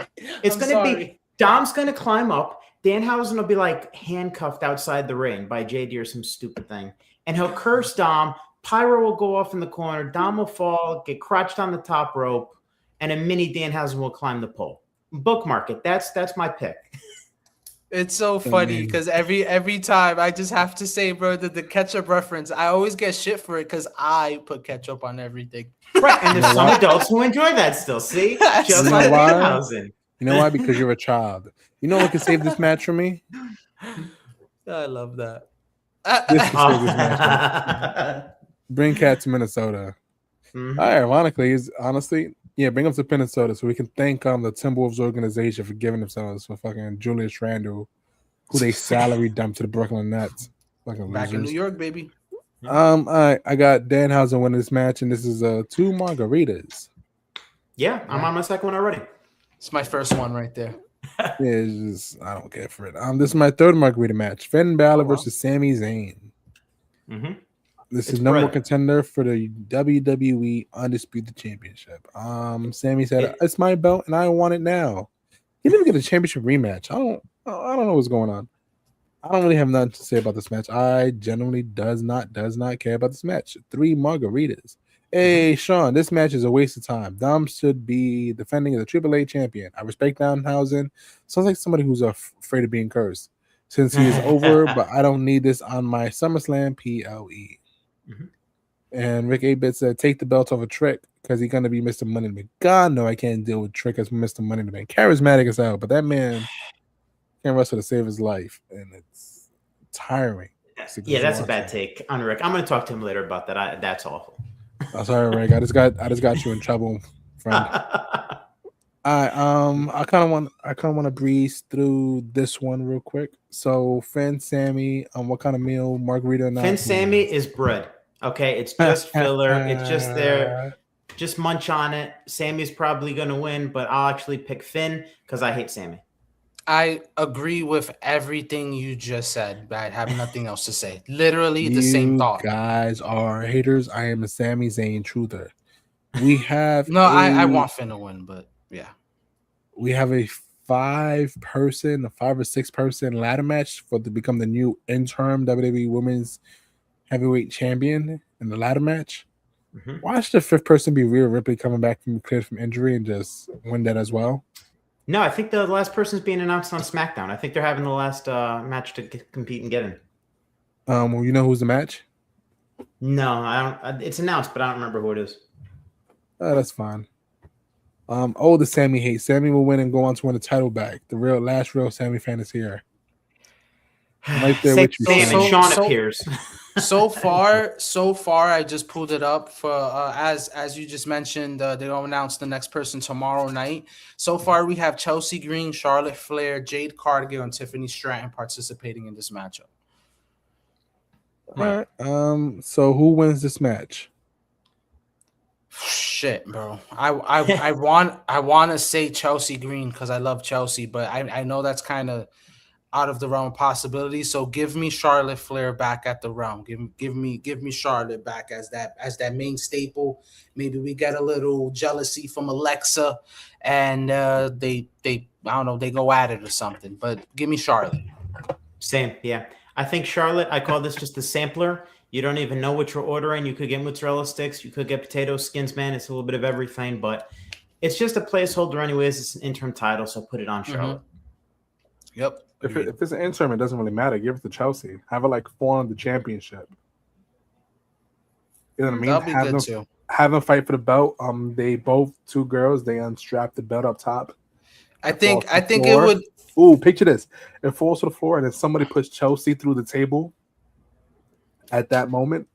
it's going to be, Dom's going to climb up. Danhausen will be like handcuffed outside the ring by JD or some stupid thing. And he'll curse Dom. Pyro will go off in the corner. Dom will fall, get crotched on the top rope. And a mini Danhausen will climb the pole. Bookmark it. That's my pick. It's so funny because every time I just have to say, bro, that the ketchup reference, I always get shit for it because I put ketchup on everything. Right. And there's some adults who enjoy that still. See? Just like Danhausen. You know why? Because you're a child. You know what can save this match for me? I love that. This can save this match. Bring Cat to Minnesota. Mm-hmm. Ironically, bring him to Minnesota so we can thank the Timberwolves organization for giving themselves for fucking Julius Randle, who they salary dumped to the Brooklyn Nets. Fucking Back in New losers. York, baby. I got Danhausen winning this match, and this is 2 margaritas. Yeah, I'm on my second one already. It's my first one right there. Yeah, it's just, I don't care for it. This is my third margarita match. Finn Balor versus Sami Zayn. Mm-hmm. This It's is number one bread. contender for the WWE Undisputed Championship. Sami said, "It's my belt, and I want it now." He didn't get a championship rematch. I don't know what's going on. I don't really have nothing to say about this match. I genuinely does not care about this match. 3 margaritas. Hey, Sean, this match is a waste of time. Dom should be defending as a AAA champion. I respect Danhausen. Sounds like somebody who's afraid of being cursed. Since he is over, but I don't need this on my SummerSlam PLE. Mhm. And Rick 8-Bit said, take the belt off a Trick because he's going to be Mr. Money in the Bank. God, no, I can't deal with Trick as Mr. Money in the Bank. Charismatic as hell, but that man can't wrestle to save his life, and it's tiring. Yeah, that's a bad take on Rick. I'm going to talk to him later about that. That's awful. Oh, sorry, Rick. I just got you in trouble, friend. I kind of want to breeze through this one real quick. So Finn, Sammy, what kind of meal? Margarita or not? Finn Sammy is bread. Okay, it's just filler. It's just there. Just munch on it. Sammy's probably gonna win, but I'll actually pick Finn because I hate Sammy. I agree with everything you just said. I have nothing else to say. Literally the same thought. You guys are haters. I am a Sami Zayn truther. We have No, I want Finn to win, but yeah. We have a 5 or 6 person ladder match to become the new interim WWE Women's Heavyweight Champion in the ladder match. Mm-hmm. Watch the 5th person be Rhea Ripley coming back from cleared from injury and just win that as well. No, I think the last person's being announced on SmackDown. I think they're having the last match to compete and get in. Well, you know who's the match? No, I don't. It's announced, but I don't remember who it is. That's fine. The Sammy hate. Sammy will win and go on to win the title back. The last real Sammy fan is here. I'm right there with you. Sam and Sean appears. So far, I just pulled it up for as you just mentioned. They don't announce the next person tomorrow night. So far, we have Chelsea Green, Charlotte Flair, Jade Cargill, and Tiffany Stratton participating in this matchup. All right. So who wins this match? Shit, bro. I want to say Chelsea Green because I love Chelsea, but I know that's kind of out of the realm of possibility. So give me Charlotte Flair back at the realm. Give me Charlotte back as that main staple. Maybe we get a little jealousy from Alexa, and they I don't know, they go at it or something. But give me Charlotte. Same, yeah. I think Charlotte. I call this just the sampler. You don't even know what you're ordering. You could get mozzarella sticks. You could get potato skins, man. It's a little bit of everything, but it's just a placeholder anyways. It's an interim title, so put it on Charlotte. Mm-hmm. Yep. If it's an interim, it doesn't really matter. Give it to Chelsea. Have it like 4 on the championship. You know what I mean? That'll be good too. Have them fight for the belt. They both 2 girls. They unstrap the belt up top. I think it would. Ooh, picture this. It falls to the floor, and then somebody puts Chelsea through the table at that moment,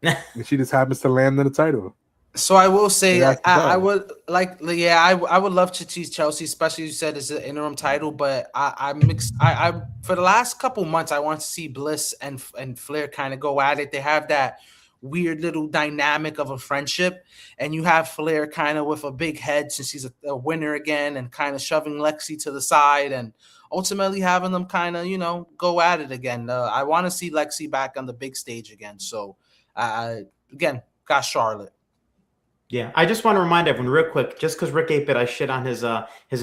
and she just happens to land in the title. So I will say I would like, yeah, I would love to see Chelsea, especially you said it's an interim title, but I for the last couple months I want to see Bliss and Flair kind of go at it. They have that weird little dynamic of a friendship, and you have Flair kind of with a big head since he's a winner again, and kind of shoving Lexi to the side, and ultimately having them kind of go at it again. I want to see Lexi back on the big stage again. So again, got Charlotte. Yeah, I just want to remind everyone real quick, just because Rick 8-Bit, I shit on his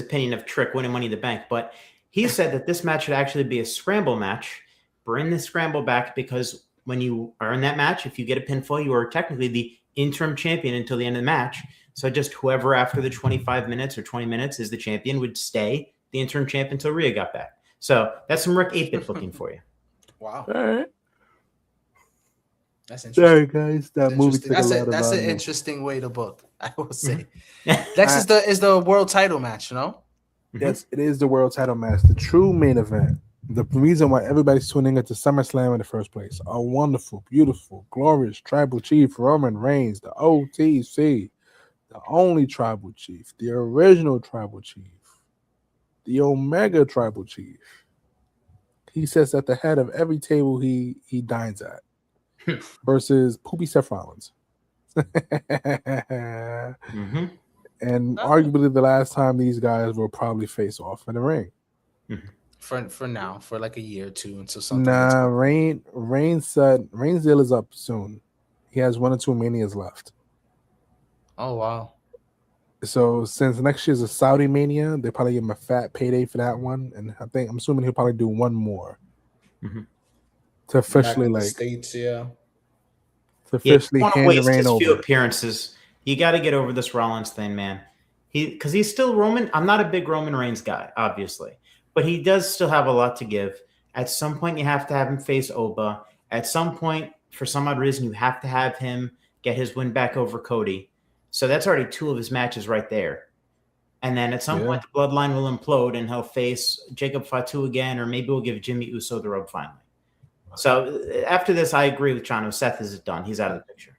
opinion of Trick winning Money in the Bank, but he said that this match should actually be a scramble match. Bring the scramble back because when you are in that match, if you get a pinfall, you are technically the interim champion until the end of the match. So just whoever after the 25 minutes or 20 minutes is the champion would stay the interim champion until Rhea got back. So that's some Rick 8-Bit looking for you. Wow. All right. That's interesting. Sorry, guys. That movie took that's an interesting way to book, I will say. Next is the world title match, no? Yes, it is the world title match, the true main event. The reason why everybody's tuning into SummerSlam in the first place. A wonderful, beautiful, glorious tribal chief, Roman Reigns, the OTC, the only tribal chief, the original tribal chief, the Omega tribal chief. he sits at the head of every table he dines at. Versus Poopy Seth Rollins. Mm-hmm. And arguably the last time these guys will probably face off in the ring. For now, for like a year or two until something. Nah, Reigns deal is up soon. He has 1 or 2 manias left. Oh wow. So since next year's a Saudi Mania, they probably give him a fat payday for that one, and I'm assuming he'll probably do one more to officially Back in the States, yeah. To officially want to hand the waste reign his few over. appearances. You got to get over this Rollins thing, man. Because he's still Roman. I'm not a big Roman Reigns guy, obviously, but he does still have a lot to give. At some point, you have to have him face Oba. At some point, for some odd reason, you have to have him get his win back over Cody. So that's already 2 of his matches right there. And then at some point, the bloodline will implode and he'll face Jacob Fatu again, or maybe we'll give Jimmy Uso the rub finally. So after this, I agree with Chano. Seth is done. He's out of the picture.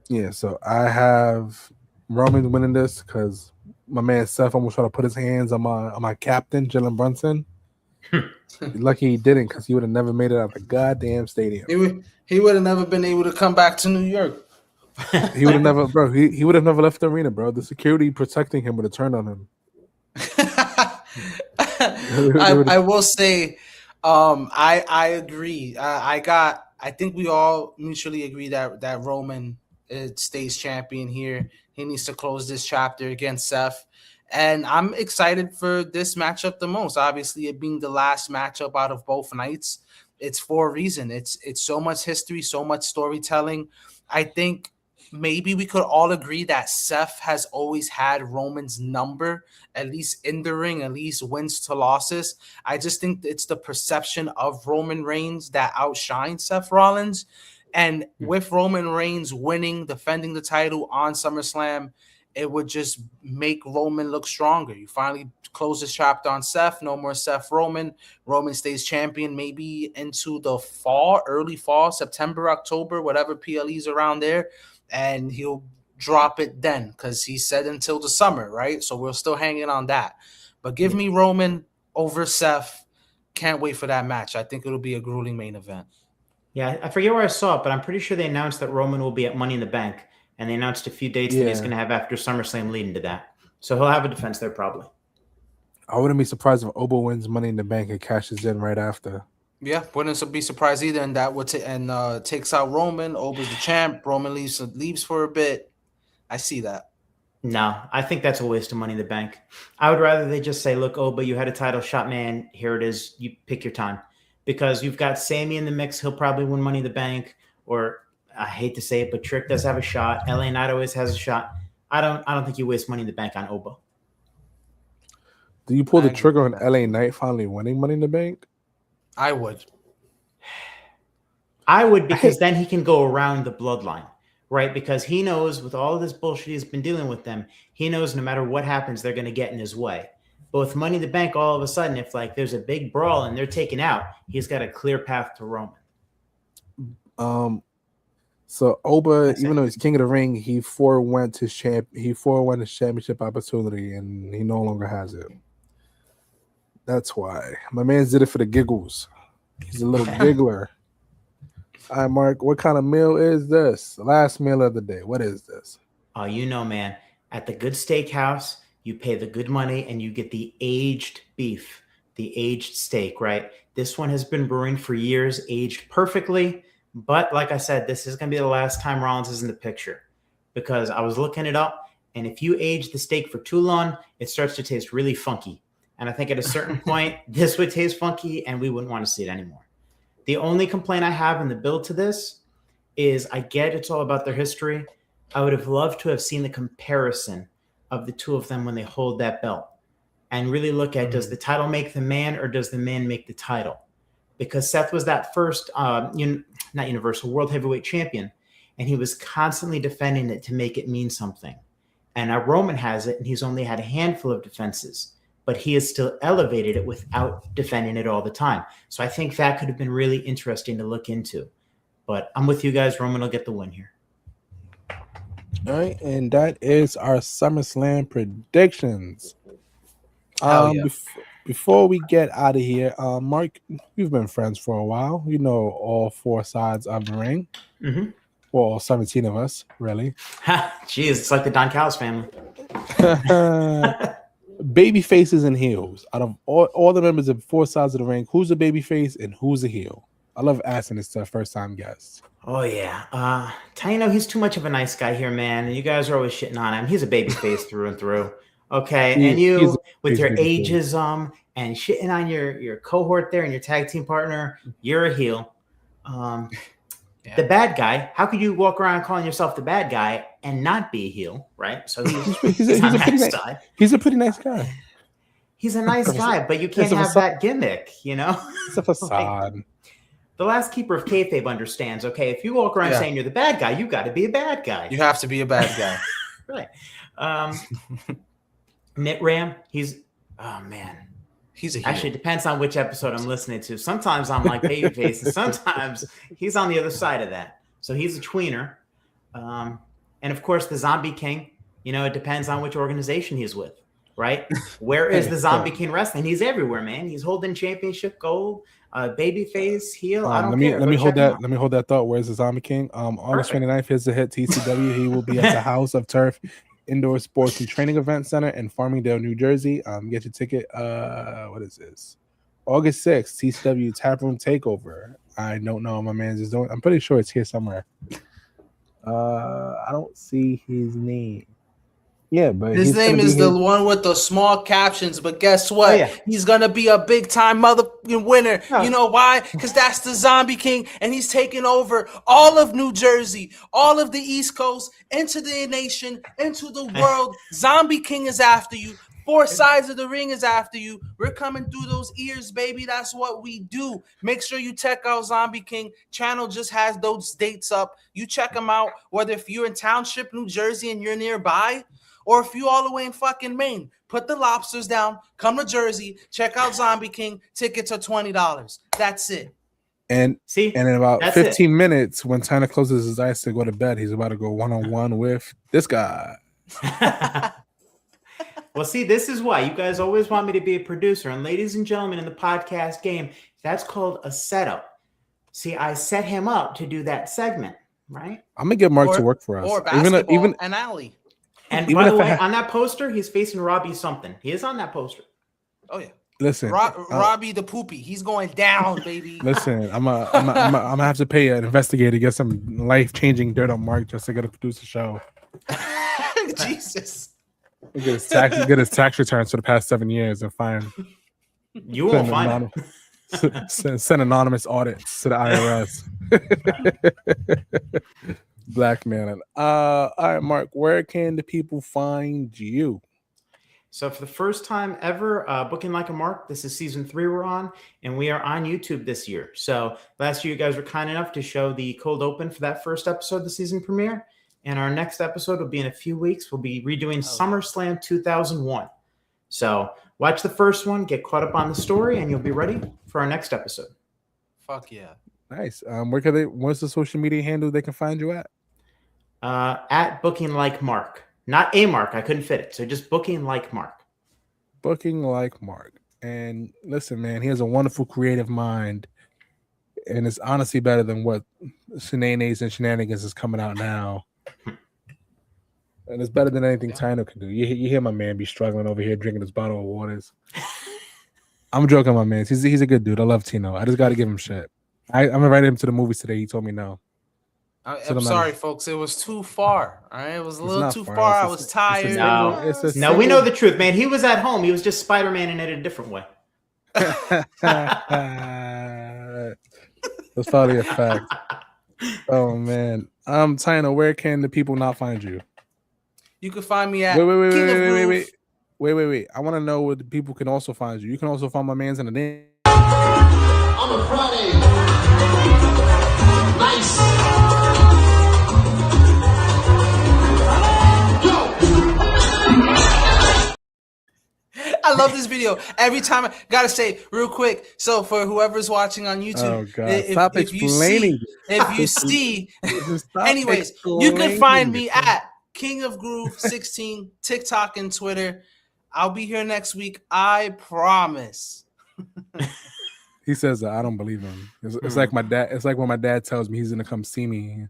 Yeah, so I have Roman winning this because my man Seth almost tried to put his hands on my captain, Jalen Brunson. Lucky he didn't, because he would have never made it out of the goddamn stadium. He would have never been able to come back to New York. He would have never, bro. He would have never left the arena, bro. The security protecting him would have turned on him. I will say, I agree. I think we all mutually agree that Roman stays champion here. He needs to close this chapter against Seth. And I'm excited for this matchup the most. Obviously, it being the last matchup out of both nights. It's for a reason. It's so much history, so much storytelling. I think maybe we could all agree that Seth has always had Roman's number, at least in the ring, at least wins to losses. I just think it's the perception of Roman Reigns that outshines Seth Rollins. And with Roman Reigns winning, defending the title on SummerSlam, it would just make Roman look stronger. You finally close this chapter on Seth. No more Seth Roman. Roman stays champion maybe into the fall, early fall, September, October, whatever PLE's around there. And he'll drop it then because he said until the summer, right? So we're still hanging on that. But give me Roman over Seth. Can't wait for that match. I think it'll be a grueling main event. Yeah, I forget where I saw it, but I'm pretty sure they announced that Roman will be at Money in the Bank. And they announced a few dates that he's going to have after SummerSlam leading to that. So he'll have a defense there probably. I wouldn't be surprised if Oba wins Money in the Bank and cashes in right after. Yeah, wouldn't be surprised either. And that would takes out Roman. Oba's the champ. Roman leaves for a bit. I see that. No, I think that's a waste of Money in the Bank. I would rather they just say, look, Oba, you had a title shot, man. Here it is. You pick your time. Because you've got Sammy in the mix. He'll probably win Money in the Bank. Or I hate to say it, but Trick does have a shot. LA Knight always has a shot. I don't think you waste Money in the Bank on Oba. Do you pull the trigger on LA Knight finally winning Money in the Bank? I would. Because then he can go around the bloodline, right? Because he knows with all of this bullshit he's been dealing with them, he knows no matter what happens, they're going to get in his way. But with Money in the Bank, all of a sudden, if like there's a big brawl and they're taken out, he's got a clear path to Roman. So Oba, even though he's king of the ring, he forewent his championship opportunity, and he no longer has it. That's why my man did it for the giggles. He's a little giggler. All right, Mark, what kind of meal is this? Last meal of the day. What is this? Oh, you know, man. At the good steakhouse, you pay the good money and you get the aged beef, the aged steak, right? This one has been brewing for years, aged perfectly. But like I said, this is going to be the last time Rollins is in the picture, because I was looking it up. And if you age the steak for too long, it starts to taste really funky. And I think at a certain point, this would taste funky and we wouldn't want to see it anymore. The only complaint I have in the build to this is I get it's all about their history. I would have loved to have seen the comparison of the two of them when they hold that belt and really look at, does the title make the man or does the man make the title? Because Seth was that first, not Universal, World Heavyweight Champion, and he was constantly defending it to make it mean something. And now Roman has it, and he's only had a handful of defenses, but he has still elevated it without defending it all the time. So I think that could have been really interesting to look into. But I'm with you guys. Roman will get the win here. All right, and that is our SummerSlam predictions. Before we get out of here, Mark, we've been friends for a while. You know all four sides of the ring. Mm-hmm. Well, all 17 of us, really. Jeez, it's like the Don Callis family. Baby faces and heels. Out of all the members of four sides of the ring, who's a baby face and who's a heel? I love asking this to first time guests. Oh yeah. Taino, he's too much of a nice guy here, man. And you guys are always shitting on him. He's a baby face through and through. Okay. And you with your ageism and shitting on your cohort there and your tag team partner, you're a heel. The bad guy, how could you walk around calling yourself the bad guy and not be a heel, right? So he's a pretty nice guy. He's a nice guy, but you can't have that gimmick, you know? It's a facade. Like, the last keeper of kayfabe understands, okay, if you walk around saying you're the bad guy, you got to be a bad guy. You have to be a bad guy. Right. Knit Ram, oh man. He's a heel. Actually, it depends on which episode I'm listening to. Sometimes I'm like babyface, and sometimes he's on the other side of that. So he's a tweener. And of course, the Zombie King, you know, it depends on which organization he's with, right? Where is the Zombie King wrestling? He's everywhere, man. He's holding championship gold, babyface, heel. I don't care. Let me hold that thought. Where's the Zombie King? August 29th, here's the hit TCW. He will be at the House of Turf Indoor Sports and Training Event Center in Farmingdale, New Jersey. Get your ticket. What is this? August 6th, TCW Taproom Takeover. I don't know. My man's is doing. I'm pretty sure it's here somewhere. I don't see his name. Yeah, but his name is the one with the small captions. But guess what? Oh, yeah. He's gonna be a big time motherfucking winner. Oh. You know why? Because that's the Zombie King, and he's taking over all of New Jersey, all of the East Coast, into the nation, into the world. Zombie King is after you. Four sides of the ring is after you. We're coming through those ears, baby. That's what we do. Make sure you check out Zombie King. Channel just has those dates up. You check them out, whether if you're in Township, New Jersey, and you're nearby, or if you all the way in fucking Maine. Put the lobsters down. Come to Jersey. Check out Zombie King. Tickets are $20. That's it. And in about 15 minutes, when Tyner closes his eyes to go to bed, he's about to go one-on-one with this guy. Well, see, this is why you guys always want me to be a producer. And ladies and gentlemen, in the podcast game, that's called a setup. See, I set him up to do that segment, right? I'm going to get Mark to work for us. Or basketball and alley. And by the way, on that poster, he's facing Robbie something. He is on that poster. Oh, yeah. Listen, Robbie the Poopy. He's going down, baby. Listen, I'm gonna have to pay an investigator to get some life-changing dirt on Mark just to get to produce the show. Jesus. Get his tax returns for the past 7 years and find. You won't find it. Send anonymous audits to the IRS. Blackmailing. All right, Mark, where can the people find you? So for the first time ever, Booking Like a Mark, this is season 3 we're on, and we are on YouTube this year. So last year you guys were kind enough to show the cold open for that first episode of the season premiere. And our next episode will be in a few weeks. We'll be redoing Summerslam 2001. So watch the first one, get caught up on the story, and you'll be ready for our next episode. Fuck yeah. Nice. What's the social media handle they can find you at? At Booking Like Mark. Not a Mark. I couldn't fit it. So just Booking Like Mark. Booking Like Mark. And listen, man, he has a wonderful creative mind. And it's honestly better than what Shenanigans and Shenanigans is coming out now. And it's better than anything Tino can do. You hear my man be struggling over here drinking his bottle of waters. I'm joking, my man. He's a good dude. I love Tino. I just got to give him shit. I'm invited him to the movies today. He told me no. I'm sorry, folks. It was too far. All right, it was a little too far. I was tired. No, we know the truth, man. He was at home. He was just Spider-Man in it a different way. That's probably a fact. Oh man, Tino, where can the people not find you? You can find me at Wait. I want to know where the people can also find you. You can also find my man's in the name. On a Friday. Nice. I love this video. Every time I gotta say real quick. So for whoever's watching on YouTube, if you see, anyways, you can find me at King of Groove 16, TikTok and Twitter. I'll be here next week. I promise. He says that. I don't believe him. It's like my dad. It's like when my dad tells me he's gonna come see me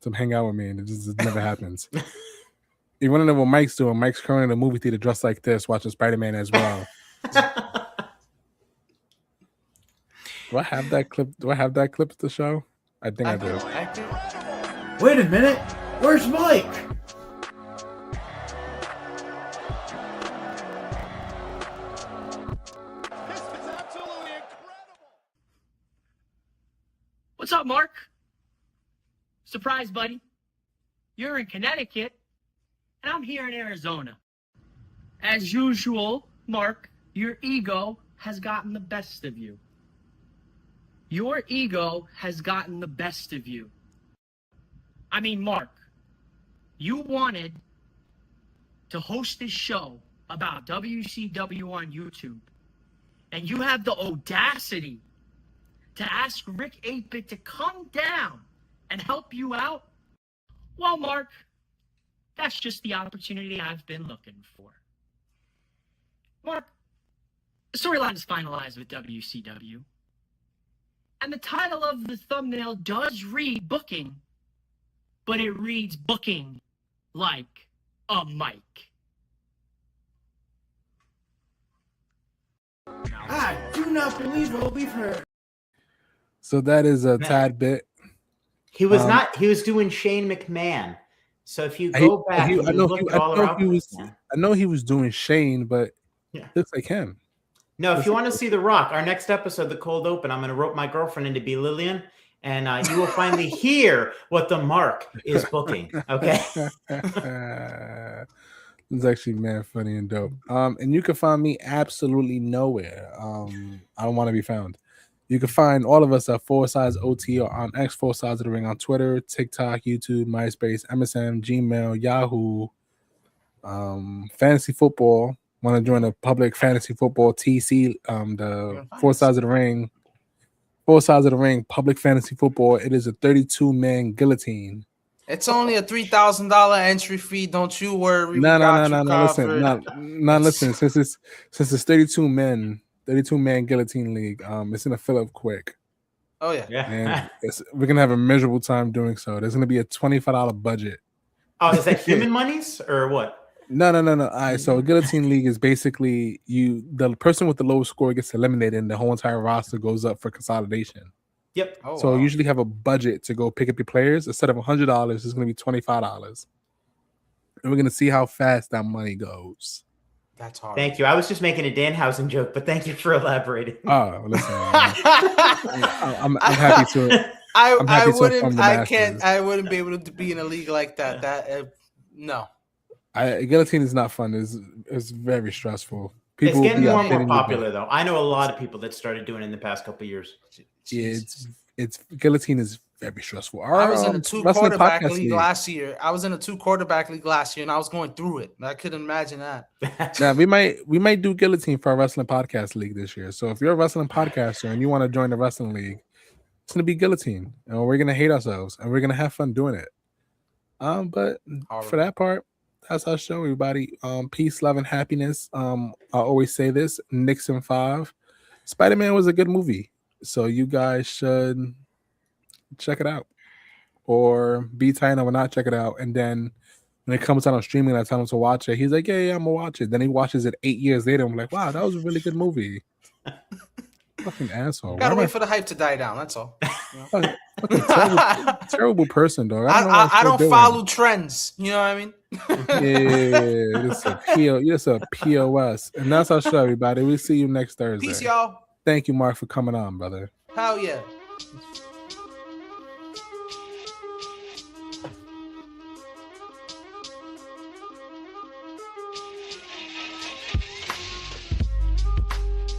to hang out with me, and it never happens. You want to know what Mike's doing? Mike's currently in a movie theater dressed like this, watching Spider-Man as well. Do I have that clip? Do I have that clip to show? I think I do. Wait a minute. Where's Mike? What's up, Mark? Surprise, buddy. You're in Connecticut, and I'm here in Arizona. As usual, Mark, your ego has gotten the best of you. Your ego has gotten the best of you. I mean, Mark, you wanted to host this show about WCW on YouTube, and you have the audacity to ask Rick 8-Bit to come down and help you out? Well, Mark, that's just the opportunity I've been looking for. Mark, the storyline is finalized with WCW. And the title of the thumbnail does read booking, but it reads booking like a mic. I do not believe what we've heard. So that is a tad bit. He was not. He was doing Shane McMahon. So if you go back, I know he was doing Shane, but it looks like him. No, if you want to see The Rock, our next episode, the cold open, I'm going to rope my girlfriend in to be Lillian, and you will finally hear what the Mark is booking. Okay. It's actually mad funny and dope. And you can find me absolutely nowhere. I don't want to be found. You can find all of us at 4Sides OT or on X 4 Sides of the Ring on Twitter, TikTok, YouTube, MySpace, MSN, Gmail, Yahoo, fantasy football. Want to join the public fantasy football TC, the 4 Sides of the Ring, 4 Sides of the Ring public fantasy football. It is a 32-man guillotine. It's only a $3,000 entry fee. Don't you worry. No. Listen. Since it's 32 men. 32-man guillotine league. It's gonna fill up quick. Oh yeah. And we're gonna have a miserable time doing so. There's gonna be a $25 budget. Oh, is that human monies or what? No. All right. So a guillotine league is basically the person with the lowest score gets eliminated, and the whole entire roster goes up for consolidation. Yep. Oh, So wow. you usually have a budget to go pick up your players. Instead of $100, it's gonna be $25, and we're gonna see how fast that money goes. That's hard. Thank you. I was just making a Danhausen joke, but thank you for elaborating. Oh, listen, I'm happy to. I wouldn't be able to be in a league like that. No. Guillotine is not fun. It's very stressful. People it's getting more and more popular, though. I know a lot of people that started doing it in the past couple of years. Yeah, it's guillotine is very stressful. I was in a 2-quarterback league last year. And I was going through it. I couldn't imagine that. Now we might do guillotine for our wrestling podcast league this year. So if you're a wrestling podcaster and you want to join the wrestling league, it's gonna be guillotine, and we're gonna hate ourselves and we're gonna have fun doing it. But for that part, that's our show, everybody. Peace, love, and happiness. I always say this: Nixon 5. Spider-Man was a good movie, so you guys should check it out, or be tight or not check it out. And then when it comes out on streaming, I tell him to watch it. He's like, yeah, I'm gonna watch it. Then he watches it 8 years later. I'm like, wow, that was a really good movie. Fucking asshole. Gotta wait for the hype to die down. That's all. Fucking terrible person, dog. I don't follow trends. You know what I mean? Yeah, it's a POS. And that's our show, everybody. We'll see you next Thursday. Peace, y'all. Thank you, Mark, for coming on, brother. Hell yeah.